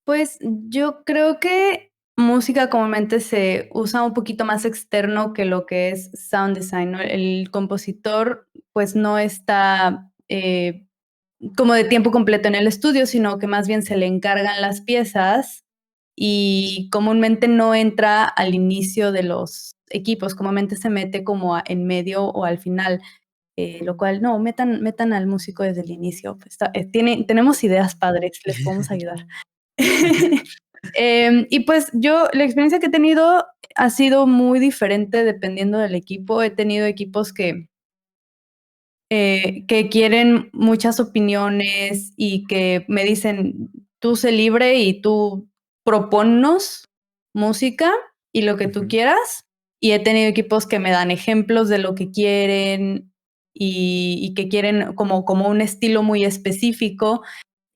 Pues yo creo que música comúnmente se usa un poquito más externo que lo que es sound design, ¿no? El compositor pues no está como de tiempo completo en el estudio, sino que más bien se le encargan las piezas y comúnmente no entra al inicio de los equipos, comúnmente se mete como en medio o al final. Lo cual, no, metan al músico desde el inicio. Pues, tenemos ideas padres, les podemos ayudar. Y pues yo, la experiencia que he tenido ha sido muy diferente dependiendo del equipo. He tenido equipos que quieren muchas opiniones y que me dicen, tú sé libre y tú proponnos música y lo que tú Ujú. quieras. Y he tenido equipos que me dan ejemplos de lo que quieren y que quieren como un estilo muy específico.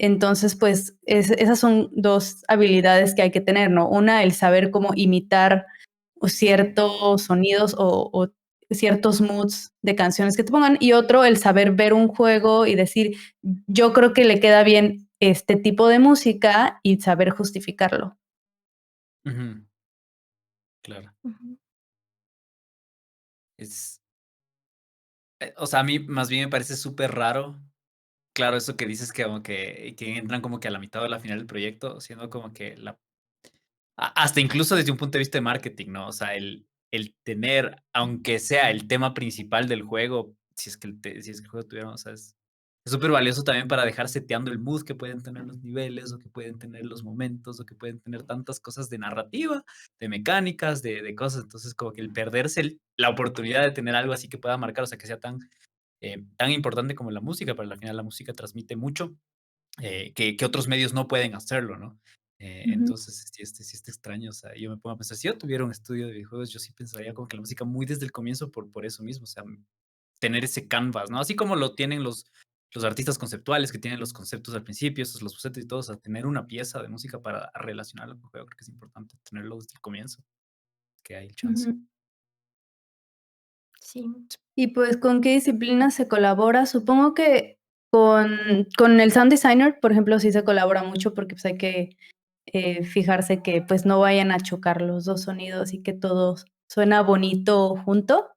Entonces, pues esas son dos habilidades que hay que tener, ¿no? Una, el saber cómo imitar ciertos sonidos o ciertos moods de canciones que te pongan, y otro, el saber ver un juego y decir, yo creo que le queda bien este tipo de música y saber justificarlo. Ujú, claro. Ujú. O sea, a mí más bien me parece súper raro. Claro, eso que dices que como que entran como que a la mitad o a la final del proyecto, siendo como que hasta incluso desde un punto de vista de marketing, ¿no? O sea, el tener, aunque sea el tema principal del juego, si es que el juego tuviera, o sea, es súper valioso también para dejar seteando el mood que pueden tener los niveles, o que pueden tener los momentos, o que pueden tener tantas cosas de narrativa, de mecánicas, de cosas. Entonces, como que el perderse la oportunidad de tener algo así que pueda marcar, o sea, que sea tan importante como la música, pero al final la música transmite mucho, que otros medios no pueden hacerlo, ¿no? Ujú, Entonces, sí está extraño, o sea, yo me pongo a pensar, si yo tuviera un estudio de videojuegos, yo sí pensaría como que la música muy desde el comienzo por eso mismo, o sea, tener ese canvas, ¿no? Así como lo tienen los artistas conceptuales que tienen los conceptos al principio, esos, los bocetos y todo, o sea, tener una pieza de música para relacionarlo con el juego, creo que es importante tenerlo desde el comienzo, que hay el chance. ujú. Sí. Y pues, ¿con qué disciplinas se colabora? Supongo que con el sound designer, por ejemplo, sí se colabora mucho porque pues hay que fijarse que pues no vayan a chocar los dos sonidos y que todo suena bonito junto.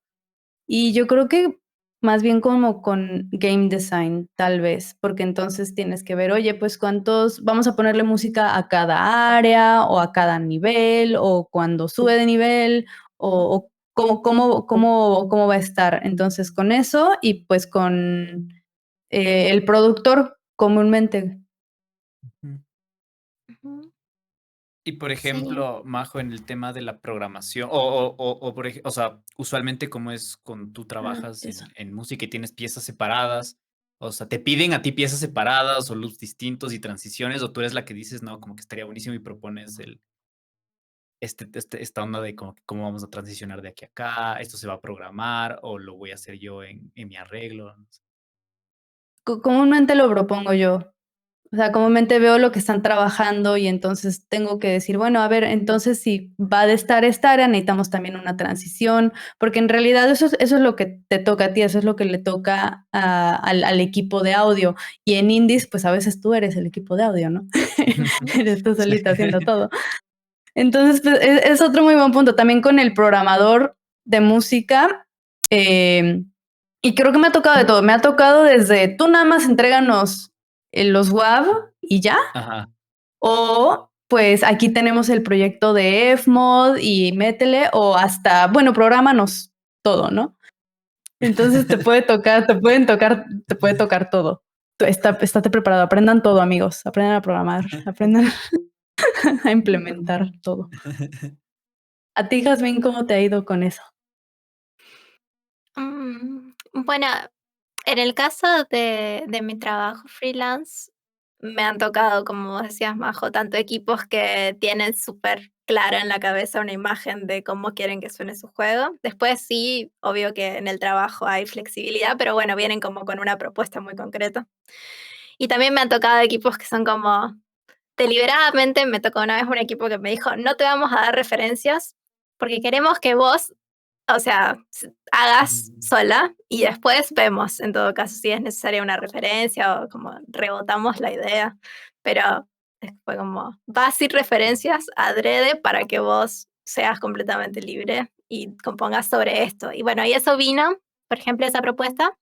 Y yo creo que más bien como con game design, tal vez, porque entonces tienes que ver, oye, pues cuántos, vamos a ponerle música a cada área o a cada nivel o cuando sube de nivel o cómo va a estar. Entonces con eso y pues con el productor comúnmente. Ujú. Ujú. Y por Sí. ejemplo, Majo, en el tema de la programación, o sea, usualmente como es cuando tú trabajas Eso. en música y tienes piezas separadas, o sea, te piden a ti piezas separadas o loops distintos y transiciones, o tú eres la que dices, no, como que estaría buenísimo y propones esta onda de como que cómo vamos a transicionar de aquí a acá, esto se va a programar, o lo voy a hacer yo en mi arreglo. No sé. Comúnmente lo propongo yo. O sea, comúnmente veo lo que están trabajando y entonces tengo que decir, bueno, a ver, entonces si va de estar esta área, necesitamos también una transición, porque en realidad eso es lo que te toca a ti, eso es lo que le toca al equipo de audio. Y en indies, pues a veces tú eres el equipo de audio, ¿no? Eres tú Sí. solita haciendo todo. Entonces, pues, es otro muy buen punto. También con el programador de música, y creo que me ha tocado de todo. Me ha tocado desde tú nada más entréganos los WAV y ya, Ajá. o pues aquí tenemos el proyecto de Fmod y métele, o hasta, bueno, prográmanos todo, ¿no? Entonces te puede tocar todo. Estate preparado, aprendan todo, amigos, aprendan a programar, aprendan a implementar todo. A ti, Jazmín, ¿cómo te ha ido con eso? Bueno, en el caso de mi trabajo freelance, me han tocado, como decías, Majo, tanto equipos que tienen súper clara en la cabeza una imagen de cómo quieren que suene su juego. Después sí, obvio que en el trabajo hay flexibilidad, pero bueno, vienen como con una propuesta muy concreta. Y también me han tocado equipos que son como, deliberadamente me tocó una vez un equipo que me dijo, no te vamos a dar referencias porque queremos que vos, o sea, hagas sola y después vemos, en todo caso, si es necesaria una referencia o como rebotamos la idea, pero fue como, vas sin referencias adrede para que vos seas completamente libre y compongas sobre esto. Y bueno, y eso vino, por ejemplo, esa propuesta,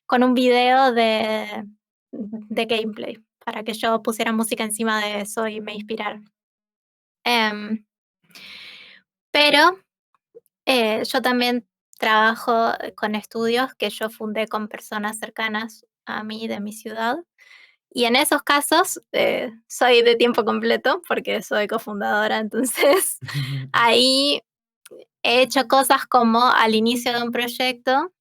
con un video de gameplay, para que yo pusiera música encima de eso y me inspirara. Pero yo también trabajo con estudios que yo fundé con personas cercanas a mí de mi ciudad. Y en esos casos soy de tiempo completo porque soy cofundadora, entonces ahí he hecho cosas como al inicio de un proyecto,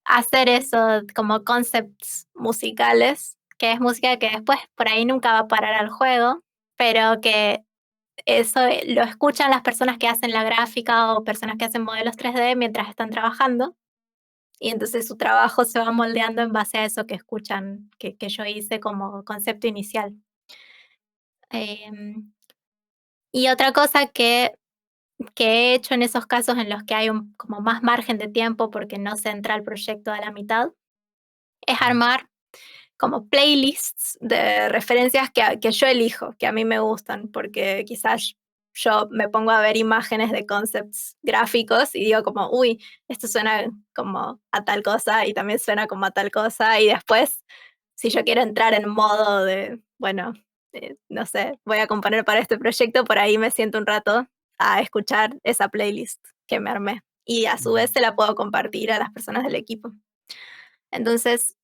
hacer eso como concepts musicales, que es música que después por ahí nunca va a parar al juego, pero que eso lo escuchan las personas que hacen la gráfica o personas que hacen modelos 3D mientras están trabajando. Y entonces su trabajo se va moldeando en base a eso que escuchan, que yo hice como concepto inicial. Em, y otra cosa que he hecho en esos casos en los que hay como más margen de tiempo porque no se entra el proyecto a la mitad, es armar como playlists de referencias que yo elijo, que a mí me gustan, porque quizás yo me pongo a ver imágenes de concepts gráficos y digo como, uy, esto suena como a tal cosa y también suena como a tal cosa y después, si yo quiero entrar en modo de, bueno, no sé, voy a componer para este proyecto, por ahí me siento un rato a escuchar esa playlist que me armé y a su vez se la puedo compartir a las personas del equipo. Entonces,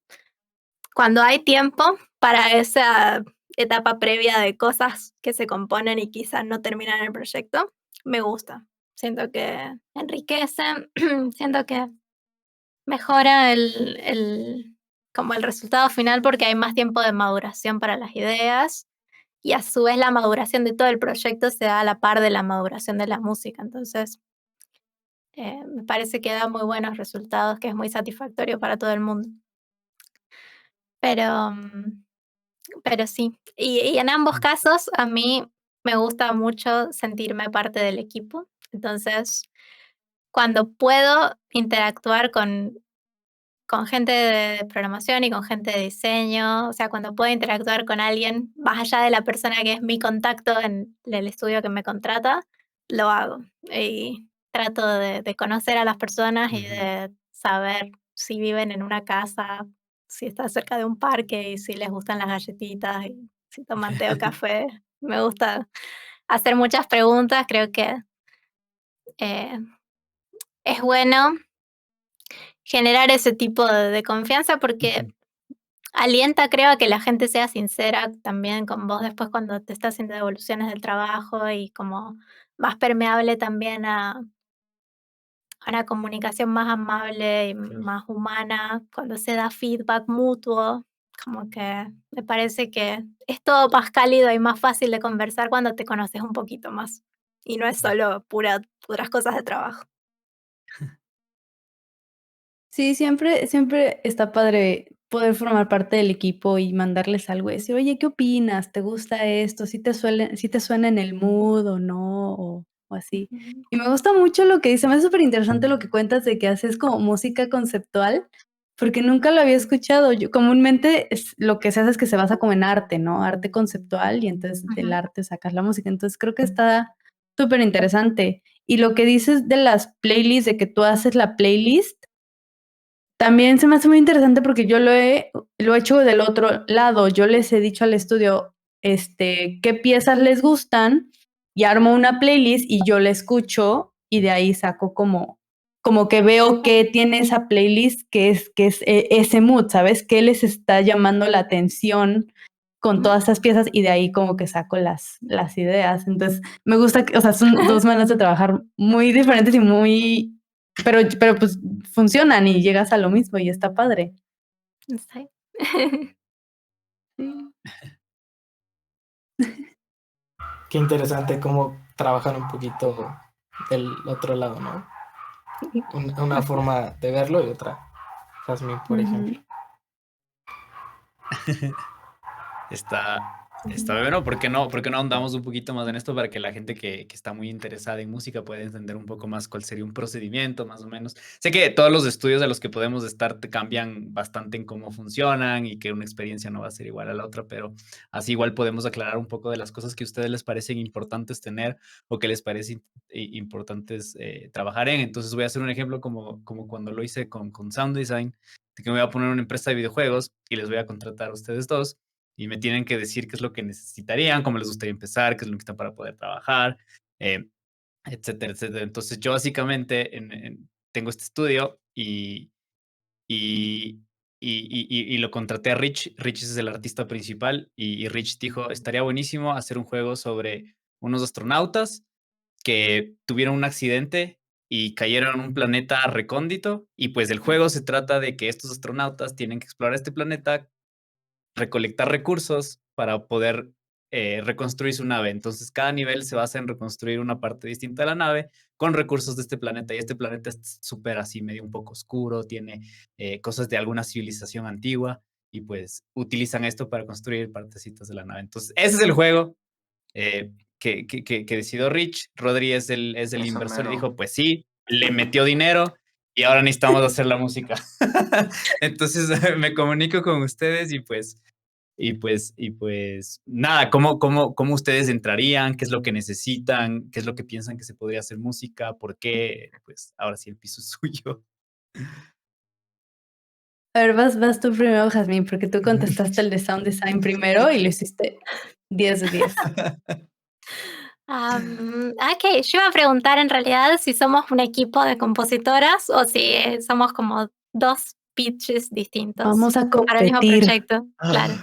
cuando hay tiempo para esa etapa previa de cosas que se componen y quizás no terminan el proyecto, me gusta. Siento que enriquece, siento que mejora como el resultado final porque hay más tiempo de maduración para las ideas y a su vez la maduración de todo el proyecto se da a la par de la maduración de la música. Entonces, me parece que da muy buenos resultados, que es muy satisfactorio para todo el mundo. Pero, pero sí, y en ambos casos a mí me gusta mucho sentirme parte del equipo. Entonces, cuando puedo interactuar con gente de programación y con gente de diseño, o sea, cuando puedo interactuar con alguien más allá de la persona que es mi contacto en el estudio que me contrata, lo hago. Y trato de conocer a las personas y de saber si viven en una casa, si está cerca de un parque y si les gustan las galletitas y si toman té o café. Me gusta hacer muchas preguntas, creo que eh, es bueno generar ese tipo de confianza porque alienta, creo, a que la gente sea sincera también con vos después cuando te está haciendo devoluciones del trabajo y como más permeable también a una comunicación más amable y más humana, cuando se da feedback mutuo, como que me parece que es todo más cálido y más fácil de conversar cuando te conoces un poquito más y no es solo puras cosas de trabajo. Sí, siempre está padre poder formar parte del equipo y mandarles algo y decir, oye, ¿qué opinas? ¿Te gusta esto? ¿Sí te suena en el mood o no? O así. Y me gusta mucho lo que dice, me es súper interesante lo que cuentas de que haces como música conceptual, porque nunca lo había escuchado. Yo comúnmente lo que se hace es que se basa como en arte, ¿no? Arte conceptual y entonces del arte sacas la música. Entonces creo que está súper interesante. Y lo que dices de las playlists, de que tú haces la playlist, también se me hace muy interesante porque yo lo he hecho del otro lado. Yo les he dicho al estudio, qué piezas les gustan y armo una playlist y yo la escucho y de ahí saco como que veo qué tiene esa playlist que es ese mood, ¿sabes? ¿Qué les está llamando la atención con todas esas piezas? Y de ahí como que saco las ideas. Entonces, me gusta que, o sea, son dos maneras de trabajar muy diferentes y muy, pero pues funcionan y llegas a lo mismo y está padre. Sí. Sí. Qué interesante cómo trabajan un poquito del otro lado, ¿no? Una forma de verlo y otra, Jazmín, por ejemplo. Está bueno, ¿por qué no ahondamos un poquito más en esto para que la gente que está muy interesada en música pueda entender un poco más cuál sería un procedimiento, más o menos? Sé que todos los estudios a los que podemos estar te cambian bastante en cómo funcionan y que una experiencia no va a ser igual a la otra, pero así igual podemos aclarar un poco de las cosas que a ustedes les parecen importantes tener o que les parece importantes trabajar en. Entonces voy a hacer un ejemplo como cuando lo hice con Sound Design, de que me voy a poner una empresa de videojuegos y les voy a contratar a ustedes dos y me tienen que decir qué es lo que necesitarían, cómo les gustaría empezar, qué es lo que necesitan para poder trabajar, eh, etcétera, etcétera. Entonces yo básicamente tengo este estudio y, y lo contraté a Rich. Rich es el artista principal y Rich dijo, estaría buenísimo hacer un juego sobre unos astronautas que tuvieron un accidente y cayeron en un planeta recóndito y pues el juego se trata de que estos astronautas tienen que explorar este planeta, recolectar recursos para poder reconstruir su nave. Entonces, cada nivel se basa en reconstruir una parte distinta de la nave con recursos de este planeta. Y este planeta es súper así, medio un poco oscuro, tiene cosas de alguna civilización antigua y pues utilizan esto para construir partecitas de la nave. Entonces, ese es el juego que decidió Rich. Rodri es el Eso inversor y mero. dijo, pues sí, le metió dinero y ahora necesitamos hacer la música. Entonces me comunico con ustedes y pues nada, ¿cómo ustedes entrarían? ¿Qué es lo que necesitan? ¿Qué es lo que piensan que se podría hacer música? ¿Por qué? Pues ahora sí el piso es suyo. A ver, vas tú primero, Jazmín, porque tú contestaste el de Sound Design primero y lo hiciste 10 de 10. Ok, yo iba a preguntar en realidad si somos un equipo de compositoras o si somos como dos pitches distintos Vamos a para el mismo competir. proyecto. Claro,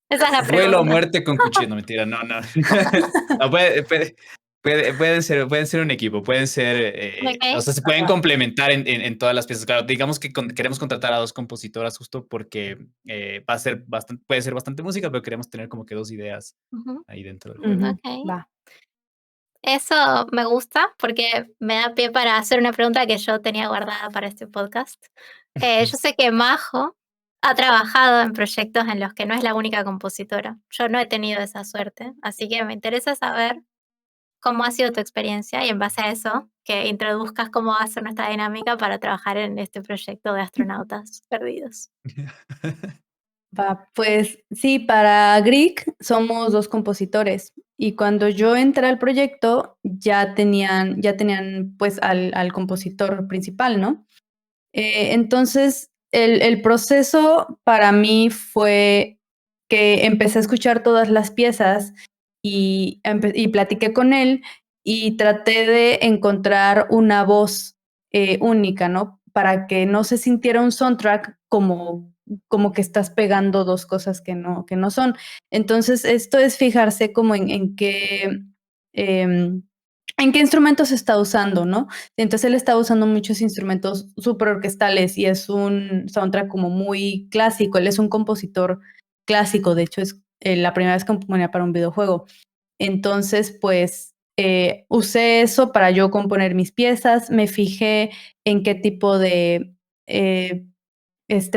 esa es la Duelo o pregunta. muerte con cuchillo. No, mentira, no. No, pueden ser un equipo, pueden ser, o Ok. sea, se pueden complementar en todas las piezas. Claro, digamos que queremos contratar a dos compositoras justo porque puede ser bastante música, pero queremos tener como que dos ideas Ujú, ahí dentro del juego. Ujú, ok. va. Eso me gusta porque me da pie para hacer una pregunta que yo tenía guardada para este podcast. Yo sé que Majo ha trabajado en proyectos en los que no es la única compositora. Yo no he tenido esa suerte, así que me interesa saber cómo ha sido tu experiencia y en base a eso, que introduzcas cómo va a ser nuestra dinámica para trabajar en este proyecto de astronautas perdidos. Va, pues sí, para Greek somos dos compositores y cuando yo entré al proyecto ya tenían pues al compositor principal, ¿no? Entonces el proceso para mí fue que empecé a escuchar todas las piezas y platiqué con él y traté de encontrar una voz única, ¿no? Para que no se sintiera un soundtrack como que estás pegando dos cosas que no son. Entonces, esto es fijarse como en qué instrumentos se está usando, ¿no? Entonces él está usando muchos instrumentos súper orquestales y es un soundtrack como muy clásico. Él es un compositor clásico, de hecho es la primera vez que componía para un videojuego. Entonces, pues usé eso para yo componer mis piezas, me fijé en qué tipo de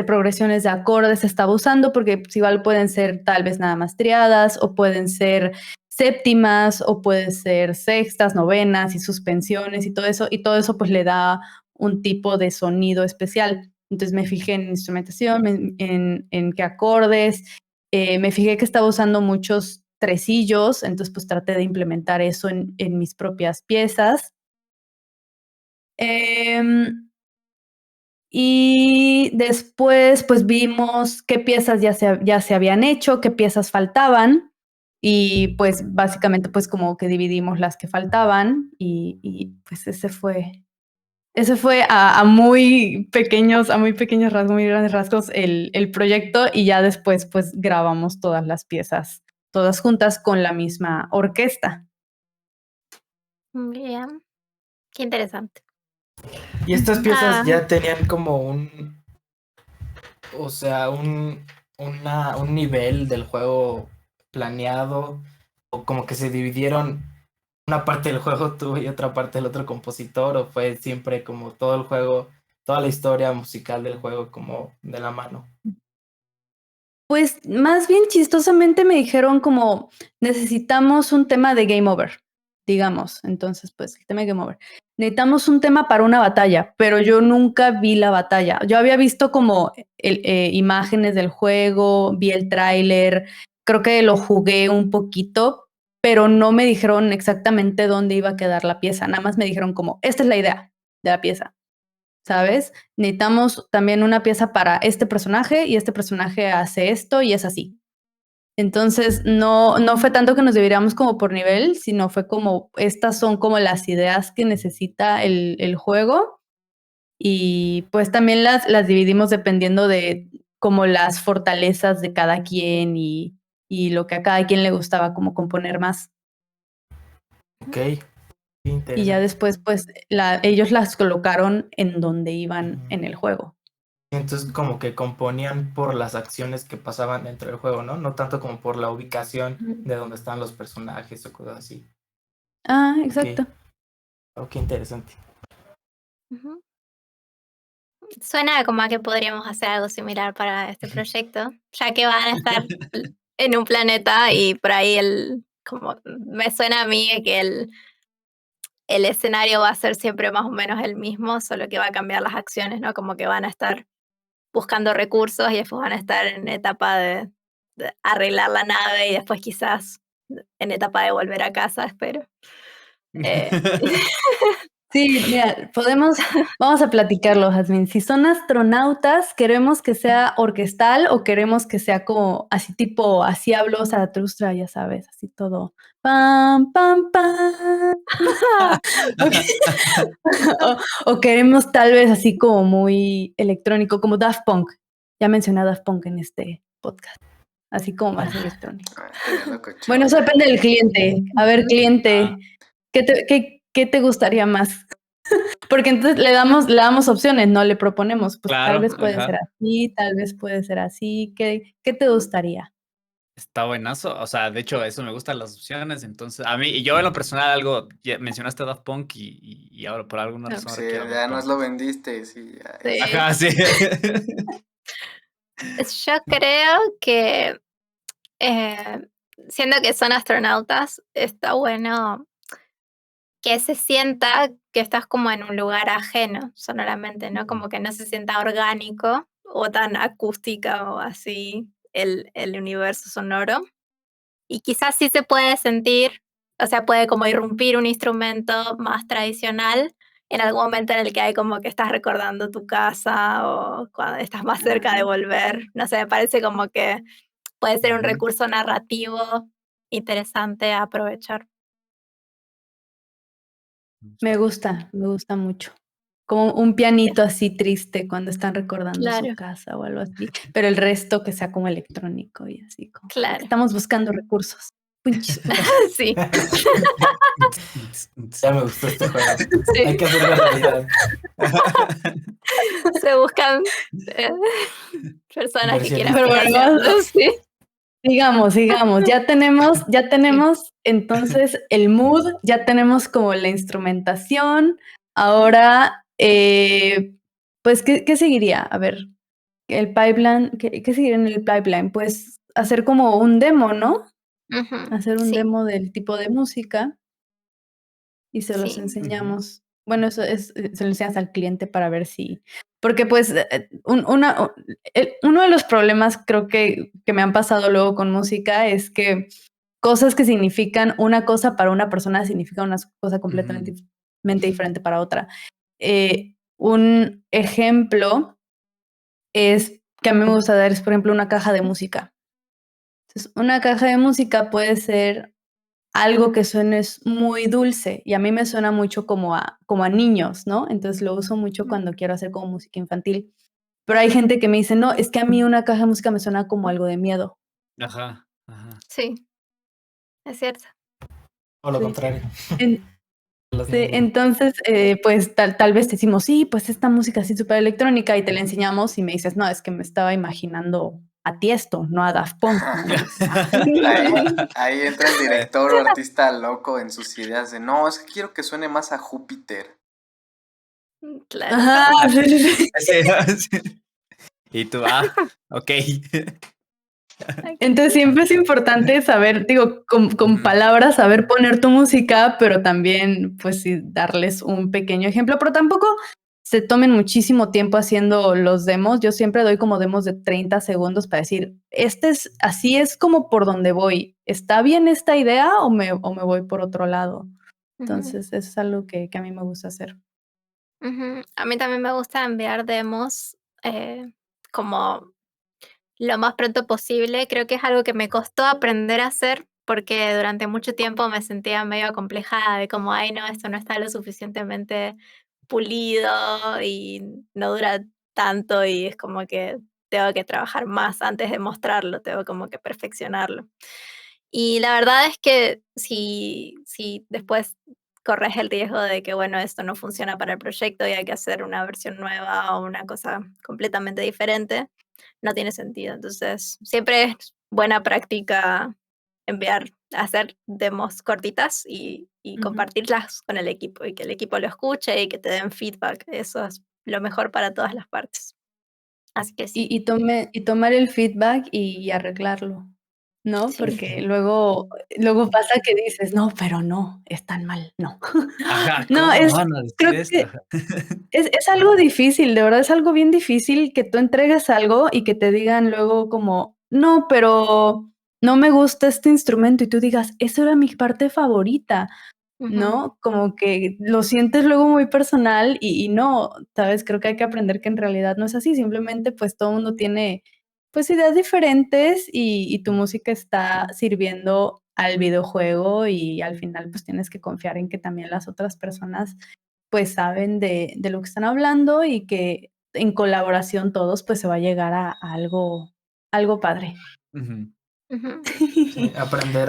progresiones de acordes estaba usando, porque pues, igual pueden ser tal vez nada más triadas o pueden ser séptimas o pueden ser sextas, novenas y suspensiones y todo eso pues le da un tipo de sonido especial. Entonces me fijé en instrumentación, en qué acordes, me fijé que estaba usando muchos tresillos, entonces pues traté de implementar eso en mis propias piezas. Y después, pues vimos qué piezas ya se habían hecho, qué piezas faltaban y pues básicamente pues como que dividimos las que faltaban y pues ese fue a muy pequeños rasgos, muy grandes rasgos el proyecto y ya después pues grabamos todas las piezas, todas juntas con la misma orquesta. Bien, qué interesante. Y estas piezas Ah, ya tenían como o sea, un nivel del juego planeado o como que se dividieron una parte del juego tú y otra parte del otro compositor, o fue siempre como todo el juego, toda la historia musical del juego como de la mano? Pues más bien chistosamente me dijeron como necesitamos un tema de game over, digamos. Entonces, pues el tema de game over. Necesitamos un tema para una batalla, pero yo nunca vi la batalla. Yo había visto como imágenes del juego, vi el tráiler, creo que lo jugué un poquito, pero no me dijeron exactamente dónde iba a quedar la pieza. Nada más me dijeron como, esta es la idea de la pieza. ¿Sabes? Necesitamos también una pieza para este personaje y este personaje hace esto y es así. Entonces, no fue tanto que nos dividiéramos como por nivel, sino fue como, estas son como las ideas que necesita el juego y pues también las dividimos dependiendo de como las fortalezas de cada quien y lo que a cada quien le gustaba como componer más. Ok, qué Y ya interesante. después, pues, ellos las colocaron en donde iban en el juego. Entonces como que componían por las acciones que pasaban dentro del juego, ¿no? No tanto como por la ubicación de donde están los personajes o cosas así. Ah, Ok, exacto. oh, qué interesante. Ujú. Suena como a que podríamos hacer algo similar para este proyecto, ya que van a estar en un planeta y por ahí como me suena a mí que el escenario va a ser siempre más o menos el mismo, solo que va a cambiar las acciones, ¿no? Como que van a estar buscando recursos y después van a estar en etapa de arreglar la nave y después quizás en etapa de volver a casa, espero. Sí, mira, vamos a platicarlo, Jazmín. Si son astronautas, ¿queremos que sea orquestal o queremos que sea como así tipo, así habló Zaratustra, ya sabes, así todo? Pam, pam, pam. O queremos tal vez así como muy electrónico, como Daft Punk. Ya mencioné a Daft Punk en este podcast. Así como más electrónico. Estaría locochón. Bueno, eso depende del cliente. A ver, cliente, ¿qué te gustaría más? Porque entonces le damos opciones, no le proponemos. Pues tal Claro, vez puede ajá. ser así, tal vez puede ser así. ¿Qué te gustaría? Está buenazo. O sea, de hecho, eso me gustan las opciones. Entonces, a mí, y yo en lo personal, algo, ya mencionaste a Daft Punk y ahora por alguna razón Sí, ahora quiero ya Daft nos Punk. lo vendiste, sí. Ya, Sí. Ajá, sí. Yo creo que siendo que son astronautas, está bueno que se sienta que estás como en un lugar ajeno sonoramente, ¿no? Como que no se sienta orgánico o tan acústica o así el universo sonoro. Y quizás sí se puede sentir, o sea, puede como irrumpir un instrumento más tradicional en algún momento en el que hay como que estás recordando tu casa o cuando estás más cerca de volver. No sé, me parece como que puede ser un Ujú. recurso narrativo interesante a aprovechar. Me gusta mucho. Como un pianito así triste cuando están recordando su Claro, casa o algo así, pero el resto que sea como electrónico y así como claro. estamos buscando recursos. Punch. Sí, Ya me gustó este juego. sí. Hay que hacerlo realidad. Se buscan personas que quieran Inversionistas. Pero bueno, financiarlo, sí. sigamos. Ya tenemos entonces el mood, ya tenemos como la instrumentación. Ahora, pues, ¿qué seguiría? A ver, el pipeline, ¿qué seguiría en el pipeline? Pues hacer como un demo, ¿no? Ujú, Hacer un sí, demo del tipo de música y se los sí. enseñamos. Bueno, eso es, se lo enseñas al cliente para ver si, porque pues uno de los problemas creo que me han pasado luego con música es que cosas que significan una cosa para una persona significan una cosa completamente diferente para otra. Un ejemplo es que a mí me gusta dar es, por ejemplo, una caja de música. Entonces, una caja de música puede ser algo que suene muy dulce y a mí me suena mucho como a niños, ¿no? Entonces lo uso mucho cuando quiero hacer como música infantil. Pero hay gente que me dice, no, es que a mí una caja de música me suena como algo de miedo. Ajá, ajá. Sí, es cierto. O lo Sí. contrario. Los Sí, niños. entonces, pues tal vez decimos, sí, pues esta música así súper electrónica y te la enseñamos y me dices, no, es que me estaba imaginando a Tiesto, no a Daft Punk, ¿no? Ahí entra el director o artista loco en sus ideas de no, es que quiero que suene más a Júpiter. Claro. Ajá, sí, sí. Sí, sí. Y tú, ok. Entonces siempre es importante saber, digo, con Ujú. palabras, saber poner tu música, pero también, pues sí, darles un pequeño ejemplo, pero tampoco se tomen muchísimo tiempo haciendo los demos. Yo siempre doy como demos de 30 segundos para decir, así es como por donde voy. ¿Está bien esta idea o me voy por otro lado? Entonces, eso es algo que a mí me gusta hacer. Ujú. A mí también me gusta enviar demos como lo más pronto posible. Creo que es algo que me costó aprender a hacer porque durante mucho tiempo me sentía medio acomplejada de como, ay, no, esto no está lo suficientemente pulido y no dura tanto y es como que tengo que trabajar más antes de mostrarlo, tengo como que perfeccionarlo. Y la verdad es que si después corres el riesgo de que, bueno, esto no funciona para el proyecto y hay que hacer una versión nueva o una cosa completamente diferente, no tiene sentido. Entonces, siempre es buena práctica hacer demos cortitas y Ujú. compartirlas con el equipo y que el equipo lo escuche y que te den feedback. Eso es lo mejor para todas las partes. Así que sí. Y tomar el feedback y arreglarlo, ¿no? Sí. Porque luego pasa que dices, no, pero no, están mal, no. Ajá, No, ¿cómo van a decir creo esto? que Ajá. es algo difícil, de verdad es algo bien difícil que tú entregues algo y que te digan luego como, no, pero no me gusta este instrumento y tú digas, eso era mi parte favorita. Ujú. ¿No? Como que lo sientes luego muy personal y no, ¿sabes? Creo que hay que aprender que en realidad no es así, simplemente pues todo el mundo tiene pues ideas diferentes y tu música está sirviendo al videojuego y al final pues tienes que confiar en que también las otras personas pues saben de lo que están hablando y que en colaboración todos pues se va a llegar a algo padre. Ujú. Ujú. Sí,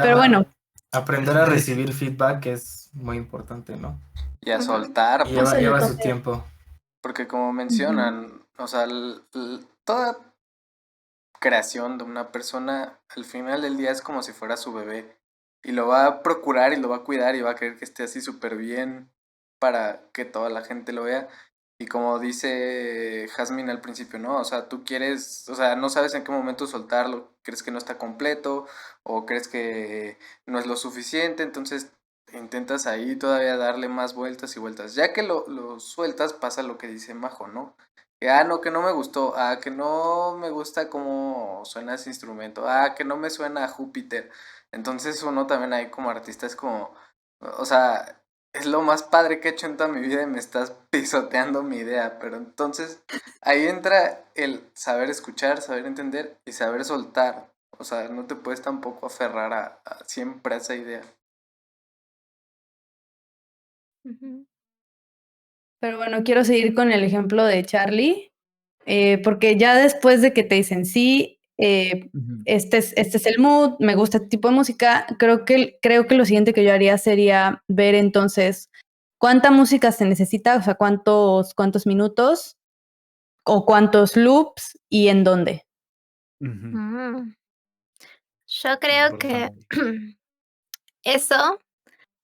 Pero bueno, aprender a recibir feedback es muy importante, ¿no? Y a Ujú. soltar, Y lleva, se lleva trata su tiempo. porque como mencionan, o sea, toda creación de una persona al final del día es como si fuera su bebé y lo va a procurar y lo va a cuidar y va a querer que esté así súper bien para que toda la gente lo vea. Y como dice Jazmín al principio, ¿no? O sea, tú quieres, o sea, no sabes en qué momento soltarlo, crees que no está completo o crees que no es lo suficiente, entonces intentas ahí todavía darle más vueltas y vueltas. Ya que lo sueltas, pasa lo que dice Majo, ¿no? No, que no me gustó. Que no me gusta cómo suena ese instrumento. Que no me suena a Júpiter. Entonces uno también ahí como artista es como, o sea, es lo más padre que he hecho en toda mi vida y me estás pisoteando mi idea. Pero entonces ahí entra el saber escuchar, saber entender y saber soltar. O sea, no te puedes tampoco aferrar a siempre a esa idea. Ujú. pero bueno, quiero seguir con el ejemplo de Charlie, porque ya después de que te dicen sí, Ujú. este es el mood, me gusta este tipo de música, creo que lo siguiente que yo haría sería ver entonces cuánta música se necesita, o sea, cuántos minutos o cuántos loops y en dónde. Ujú. Mm. Yo creo que Importante. eso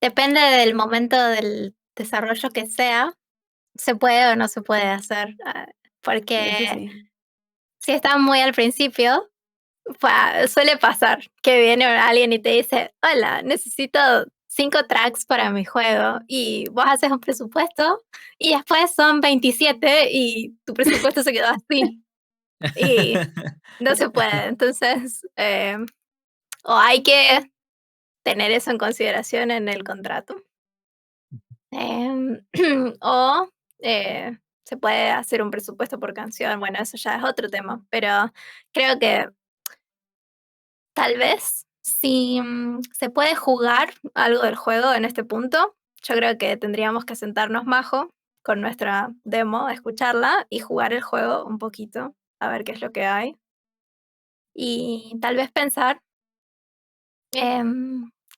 depende del momento del desarrollo que sea, se puede o no se puede hacer, porque Eso sí. si está muy al principio, suele pasar que viene alguien y te dice, hola, necesito 5 tracks para mi juego y vos haces un presupuesto y después son 27 y tu presupuesto se quedó así y no se puede. Entonces, o hay que tener eso en consideración en el contrato. Em, o se puede hacer un presupuesto por canción, bueno, eso ya es otro tema, pero creo que tal vez si se puede jugar algo del juego en este punto, yo creo que tendríamos que sentarnos majo con nuestra demo, escucharla y jugar el juego un poquito, a ver qué es lo que hay. Y tal vez pensar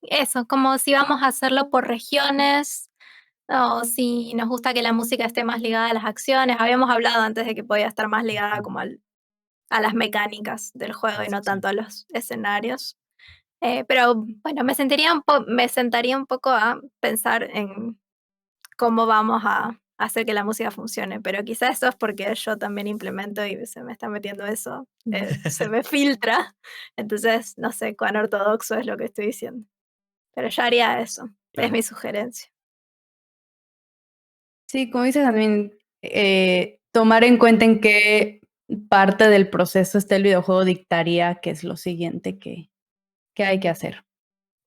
eso, como si vamos a hacerlo por regiones o si nos gusta que la música esté más ligada a las acciones. Habíamos hablado antes de que podía estar más ligada como al a las mecánicas del juego y no Sí. tanto a los escenarios. Pero bueno, me sentaría un poco a pensar en cómo vamos a hacer que la música funcione, pero quizás eso es porque yo también implemento y se me está metiendo eso, se me filtra, entonces no sé cuán ortodoxo es lo que estoy diciendo, pero yo haría eso, es Claro. mi sugerencia. Sí, como dices también, tomar en cuenta en qué parte del proceso está el videojuego dictaría qué es lo siguiente que hay que hacer.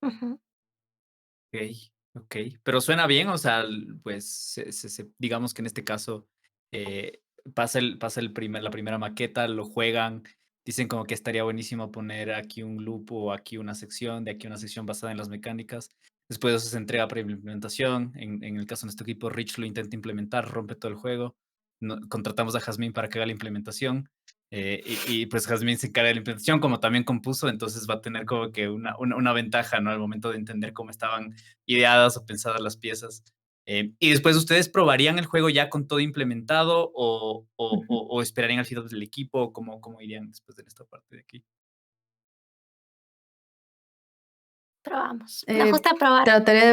Ujú. Ok. Pero suena bien, o sea, pues digamos que en este caso pasa la primera maqueta, lo juegan, dicen como que estaría buenísimo poner aquí un loop o aquí una sección, de aquí una sección basada en las mecánicas. Después de eso se entrega para implementación. En el caso de nuestro equipo, Rich lo intenta implementar, rompe todo el juego. Contratamos a Jazmín para que haga la implementación. Pues Jazmín se encarga de la implementación, como también compuso, entonces va a tener como que una ventaja, ¿no? Al momento de entender cómo estaban ideadas o pensadas las piezas. Y después ustedes probarían el juego ya con todo implementado o esperarían al feedback del equipo, ¿cómo irían después de esta parte de aquí? Probamos, nos gusta probar. Trataré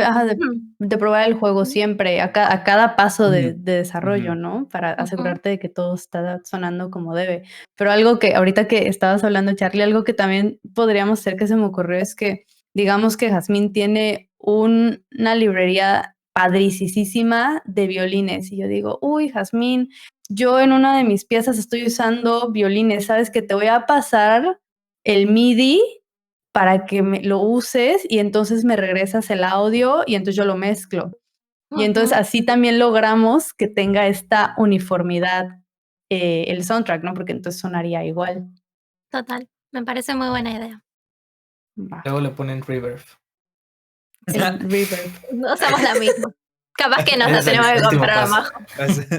de probar el juego siempre, a cada paso de desarrollo, Ujú. ¿no? Para asegurarte de que todo está sonando como debe. Pero algo que ahorita que estabas hablando, Charlie, algo que también podríamos hacer que se me ocurrió es que, digamos que Jazmín tiene una librería padricisísima de violines y yo digo, uy, Jazmín, yo en una de mis piezas estoy usando violines, ¿sabes? Que te voy a pasar el MIDI para que lo uses y entonces me regresas el audio y entonces yo lo mezclo. Y entonces así también logramos que tenga esta uniformidad el soundtrack, ¿no? Porque entonces sonaría igual. Total, me parece muy buena idea. Va. Luego le ponen reverb. El reverb. No somos la misma. Capaz que nos la Es el tenemos que último comprar a paso. Majo.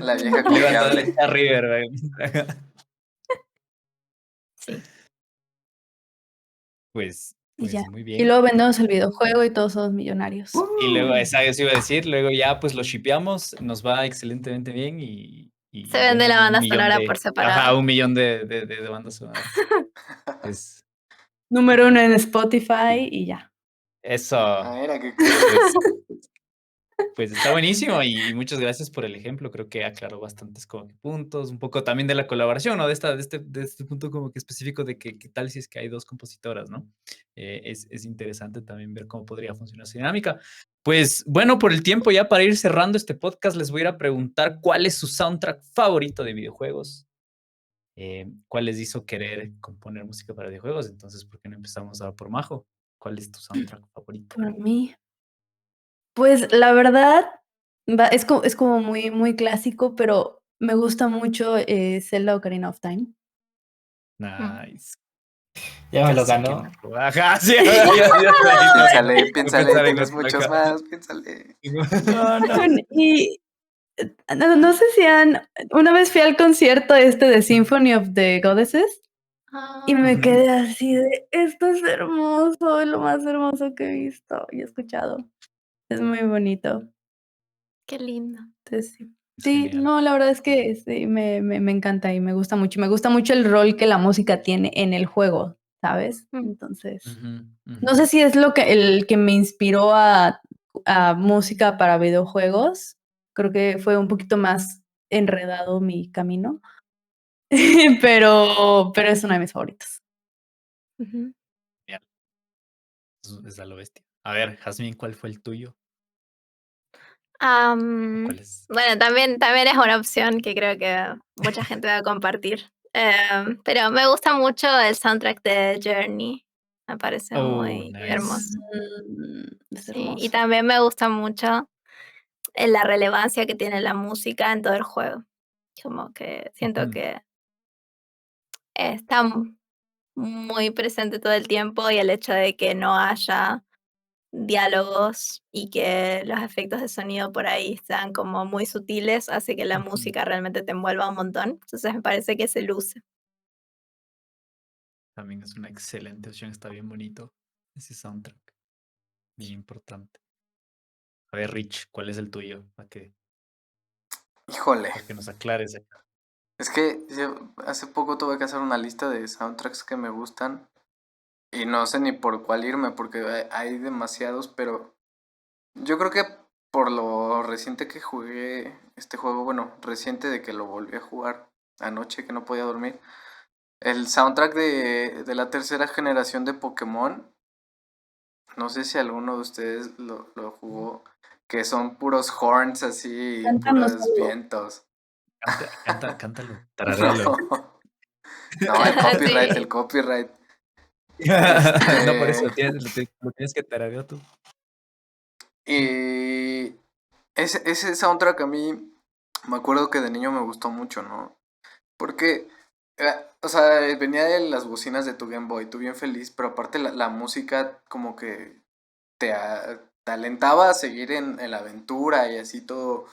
La vieja Le va a dar confiable. a River. Sí. Y Pues ya. muy Y bien. luego vendemos el videojuego y todos somos millonarios. Y luego, eso iba a decir, luego ya pues lo shipeamos, nos va excelentemente bien y Se vende la vendemos banda sonora por separado. 1 millón de bandas sonoras. Pues Número 1 en Spotify y ya. eso, Ah, era que pues, pues está buenísimo y muchas gracias por el ejemplo. Creo que aclaró bastantes como que puntos, un poco también de la colaboración, ¿no? De este punto como que específico de que qué tal si es que hay dos compositoras, ¿no? Es interesante también ver cómo podría funcionar esa dinámica. Pues bueno, por el tiempo ya para ir cerrando este podcast, les voy a ir a preguntar cuál es su soundtrack favorito de videojuegos. ¿Cuál les hizo querer componer música para videojuegos? Entonces, ¿por qué no empezamos ahora por Majo? ¿Cuál es tu soundtrack favorito? Por mí. Pues la verdad, es como muy, muy clásico, pero me gusta mucho Zelda Ocarina of Time. Nice. Ya me lo Casi que ganó. me roba. Ajá, sí, ya está ahí, piénsale, no piénsale, pensar en tienes otra, muchos ajá. más, piénsale. Bueno, y no sé si una vez fui al concierto de Symphony of the Goddesses y me Ujú. quedé así de, esto es hermoso, es lo más hermoso que he visto y he escuchado. Es muy bonito. Qué lindo. Entonces, sí. Es Sí, genial. no, la verdad es que sí, me encanta y me gusta mucho. Me gusta mucho el rol que la música tiene en el juego, ¿sabes? Entonces, Ujú, no ujú. sé si es el que me inspiró a música para videojuegos. Creo que fue un poquito más enredado mi camino, pero es uno de mis favoritos. Ujú. Genial. Es a lo bestia. A ver, Jazmín, ¿cuál fue el tuyo? ¿O cuál es? Bueno, también es una opción que creo que mucha gente va a compartir. Pero me gusta mucho el soundtrack de Journey. Me parece Oh, muy hermoso. nice. Es Sí, y hermoso. también me gusta mucho la relevancia que tiene la música en todo el juego. Como que siento Ujú. que está muy presente todo el tiempo y el hecho de que no haya diálogos y que los efectos de sonido por ahí sean como muy sutiles hace que la Ujú. música realmente te envuelva un montón. Entonces me parece que se luce. También es una excelente opción, está bien bonito ese soundtrack, bien importante. A ver, Rich, ¿cuál es el tuyo? Híjole, Para que nos aclares acá. Es que hace poco tuve que hacer una lista de soundtracks que me gustan y no sé ni por cuál irme porque hay demasiados, pero yo creo que por lo reciente que jugué este juego, bueno, reciente de que lo volví a jugar anoche que no podía dormir, el soundtrack de la tercera generación de Pokémon, no sé si alguno de ustedes lo jugó, que son puros horns así y Cántanos puros algo. vientos. Cántalo, tararéalo. No, el copyright, Sí. el copyright. No, por eso Este, lo tienes que tararear tú. y ese soundtrack a mí me acuerdo que de niño me gustó mucho, ¿no? Porque, o sea, venía de las bocinas de tu Game Boy, tú bien feliz, pero aparte la música como que te alentaba a seguir en la aventura y así todo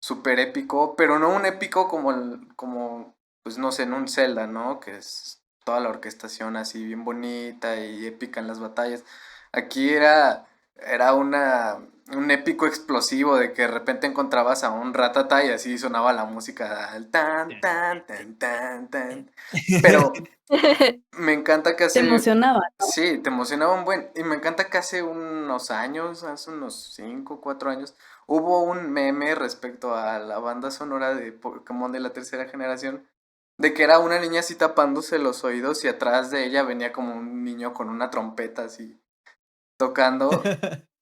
súper épico, pero no un épico como, pues no sé, en un Zelda, ¿no? Que es toda la orquestación así bien bonita y épica en las batallas. Aquí era un épico explosivo de que de repente encontrabas a un Ratata y así sonaba la música, el tan, tan, tan, tan, tan. Pero me encanta que Te hace, emocionaba. sí, te emocionaba un buen, y me encanta que hace unos años, hace unos 5 4 años, hubo un meme respecto a la banda sonora de Pokémon de la tercera generación, de que era una niña así tapándose los oídos y atrás de ella venía como un niño con una trompeta así tocando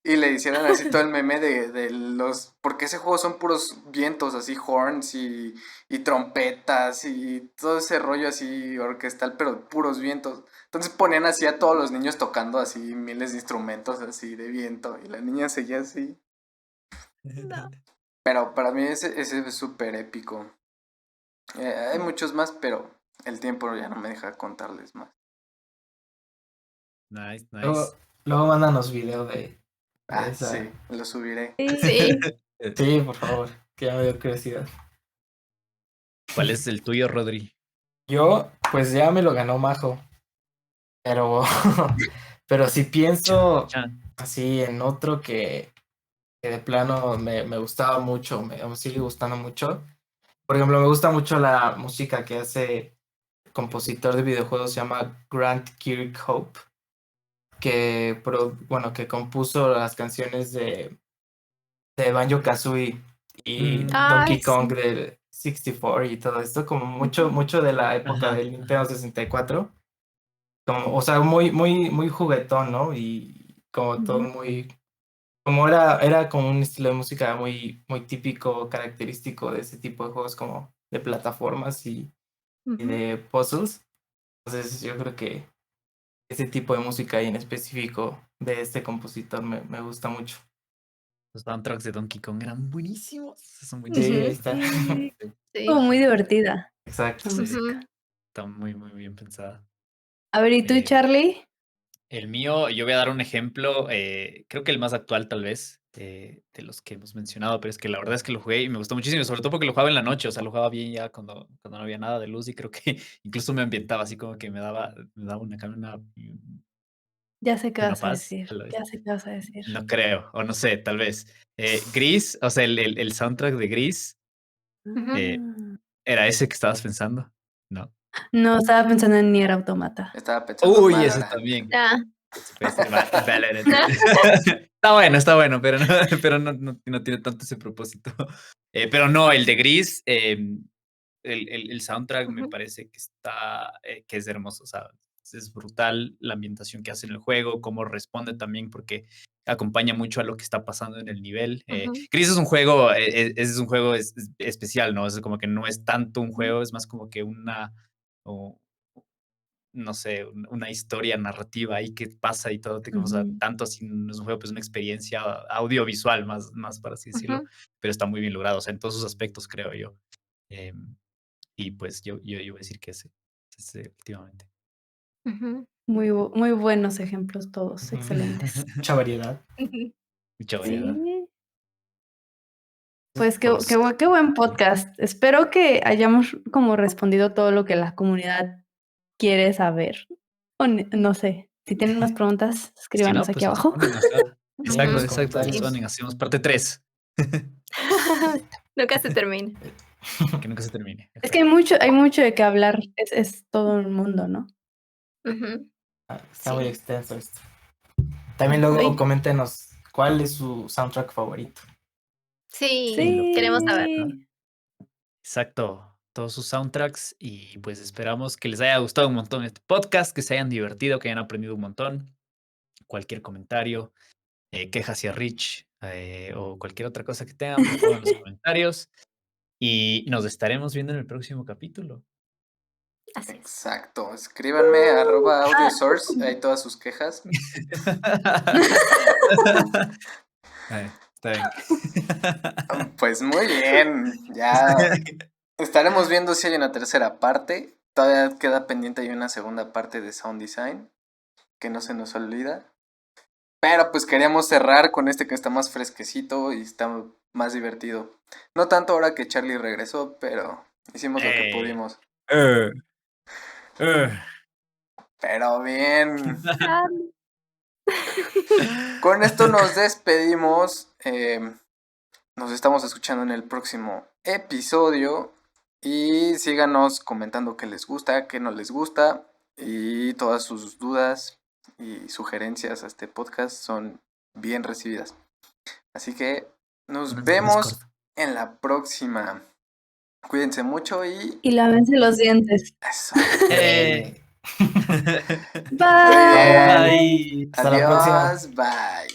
y le hicieron así todo el meme de los, porque ese juego son puros vientos, así horns y trompetas y todo ese rollo así orquestal, pero puros vientos. Entonces ponían así a todos los niños tocando así miles de instrumentos así de viento y la niña seguía así. No. Pero para mí ese es súper épico. Hay muchos más, pero el tiempo ya no me deja contarles más. Nice, Luego, nice. luego mándanos video de Ah, esa. sí, lo subiré. Sí. Sí, por favor, que ya me dio curiosidad. ¿Cuál es el tuyo, Rodri? Yo, pues ya me lo ganó Majo, pero, pero si pienso Chan. así en otro que de plano me gustaba mucho, me sigue gustando mucho. Por ejemplo, me gusta mucho la música que hace el compositor de videojuegos, se llama Grant Kirkhope, bueno, que compuso las canciones de Banjo-Kazooie y Ay, Donkey Kong sí. del 64 y todo esto, como mucho de la época Ajá. del Nintendo 64, como, o sea, muy juguetón, ¿no? Y como todo Ujú. muy, como era como un estilo de música muy típico, característico de ese tipo de juegos como de plataformas y Ujú. de puzzles. Entonces yo creo que ese tipo de música y en específico de este compositor me gusta mucho. Los soundtracks de Donkey Kong eran buenísimos. Son Sí, ahí buenísimos. Ujú. está. Sí. Sí. Como muy divertida Exacto. la música. Ujú. Está muy bien pensada. A ver, ¿y tú, Charlie? El mío, yo voy a dar un ejemplo, creo que el más actual tal vez, de los que hemos mencionado, pero es que la verdad es que lo jugué y me gustó muchísimo, sobre todo porque lo jugaba en la noche, o sea, lo jugaba bien ya cuando no había nada de luz y creo que incluso me ambientaba así como que me daba Ya sé qué una vas a paz decir. a la vez. Ya sé qué vas a decir. No creo, o no sé, tal vez. Gris, o sea, el soundtrack de Gris, Ujú. Ah. ¿era ese que estabas pensando? No. No, estaba pensando en Nier Automata. Estaba pensando en Uy, ese Valorant. también. Ah. Valorant. Está bueno, pero no tiene tanto ese propósito. Pero no, el de Gris, el soundtrack me Ujú. parece que es hermoso, o sea, es brutal la ambientación que hace en el juego, cómo responde también, porque acompaña mucho a lo que está pasando en el nivel. Ujú. Gris es un juego especial, ¿no? Es como que no es tanto un juego, es más como que o- no sé, una historia narrativa ahí que pasa y todo, o sea, Ujú. tanto así no es un juego, pues una experiencia audiovisual, más para así decirlo, Ujú. pero está muy bien logrado, o sea, en todos sus aspectos, creo yo. Em, y pues yo iba a decir que ese últimamente. Ujú. Muy buenos ejemplos todos, Ujú. excelentes. Mucha variedad. Ujú. Mucha variedad. Sí. Pues Pues, qué buen podcast. Espero que hayamos como respondido todo lo que la comunidad quiere saber. O no sé, si tienen más preguntas, si escríbanos no, aquí pues abajo. responden acá. En los Exacto, comentarios. responden, hacemos parte 3. Nunca se termina. Que nunca se termine. Es que hay mucho de qué hablar. Es todo un mundo, ¿no? Ujú. Está Sí. muy extenso esto. También luego Uy. coméntenos cuál es su soundtrack favorito. Sí, queremos saber. Sí. Exacto. Todos sus soundtracks y pues esperamos que les haya gustado un montón este podcast, que se hayan divertido, que hayan aprendido un montón. Cualquier comentario, queja hacia Rich o cualquier otra cosa que tengan, por favor, en los comentarios. Y nos estaremos viendo en el próximo capítulo. Así es. Exacto. Escríbanme @audiosource, ahí todas sus quejas. Está bien. Pues muy bien. Ya estaremos viendo si hay una tercera parte. Todavía queda pendiente hay una segunda parte de Sound Design, que no se nos olvida. Pero pues queríamos cerrar con este que está más fresquecito y está más divertido. No tanto ahora que Charlie regresó, pero hicimos lo que pudimos. Pero bien. Con esto nos despedimos. Nos estamos escuchando en el próximo episodio. Y síganos comentando qué les gusta, qué no les gusta. Y todas sus dudas y sugerencias a este podcast son bien recibidas. Así que nos Únanse al vemos Discord. en la próxima. Cuídense mucho y Y lávense los dientes. eso. Eh. Bye. bien. Bye. Hasta la próxima. Adiós, bye.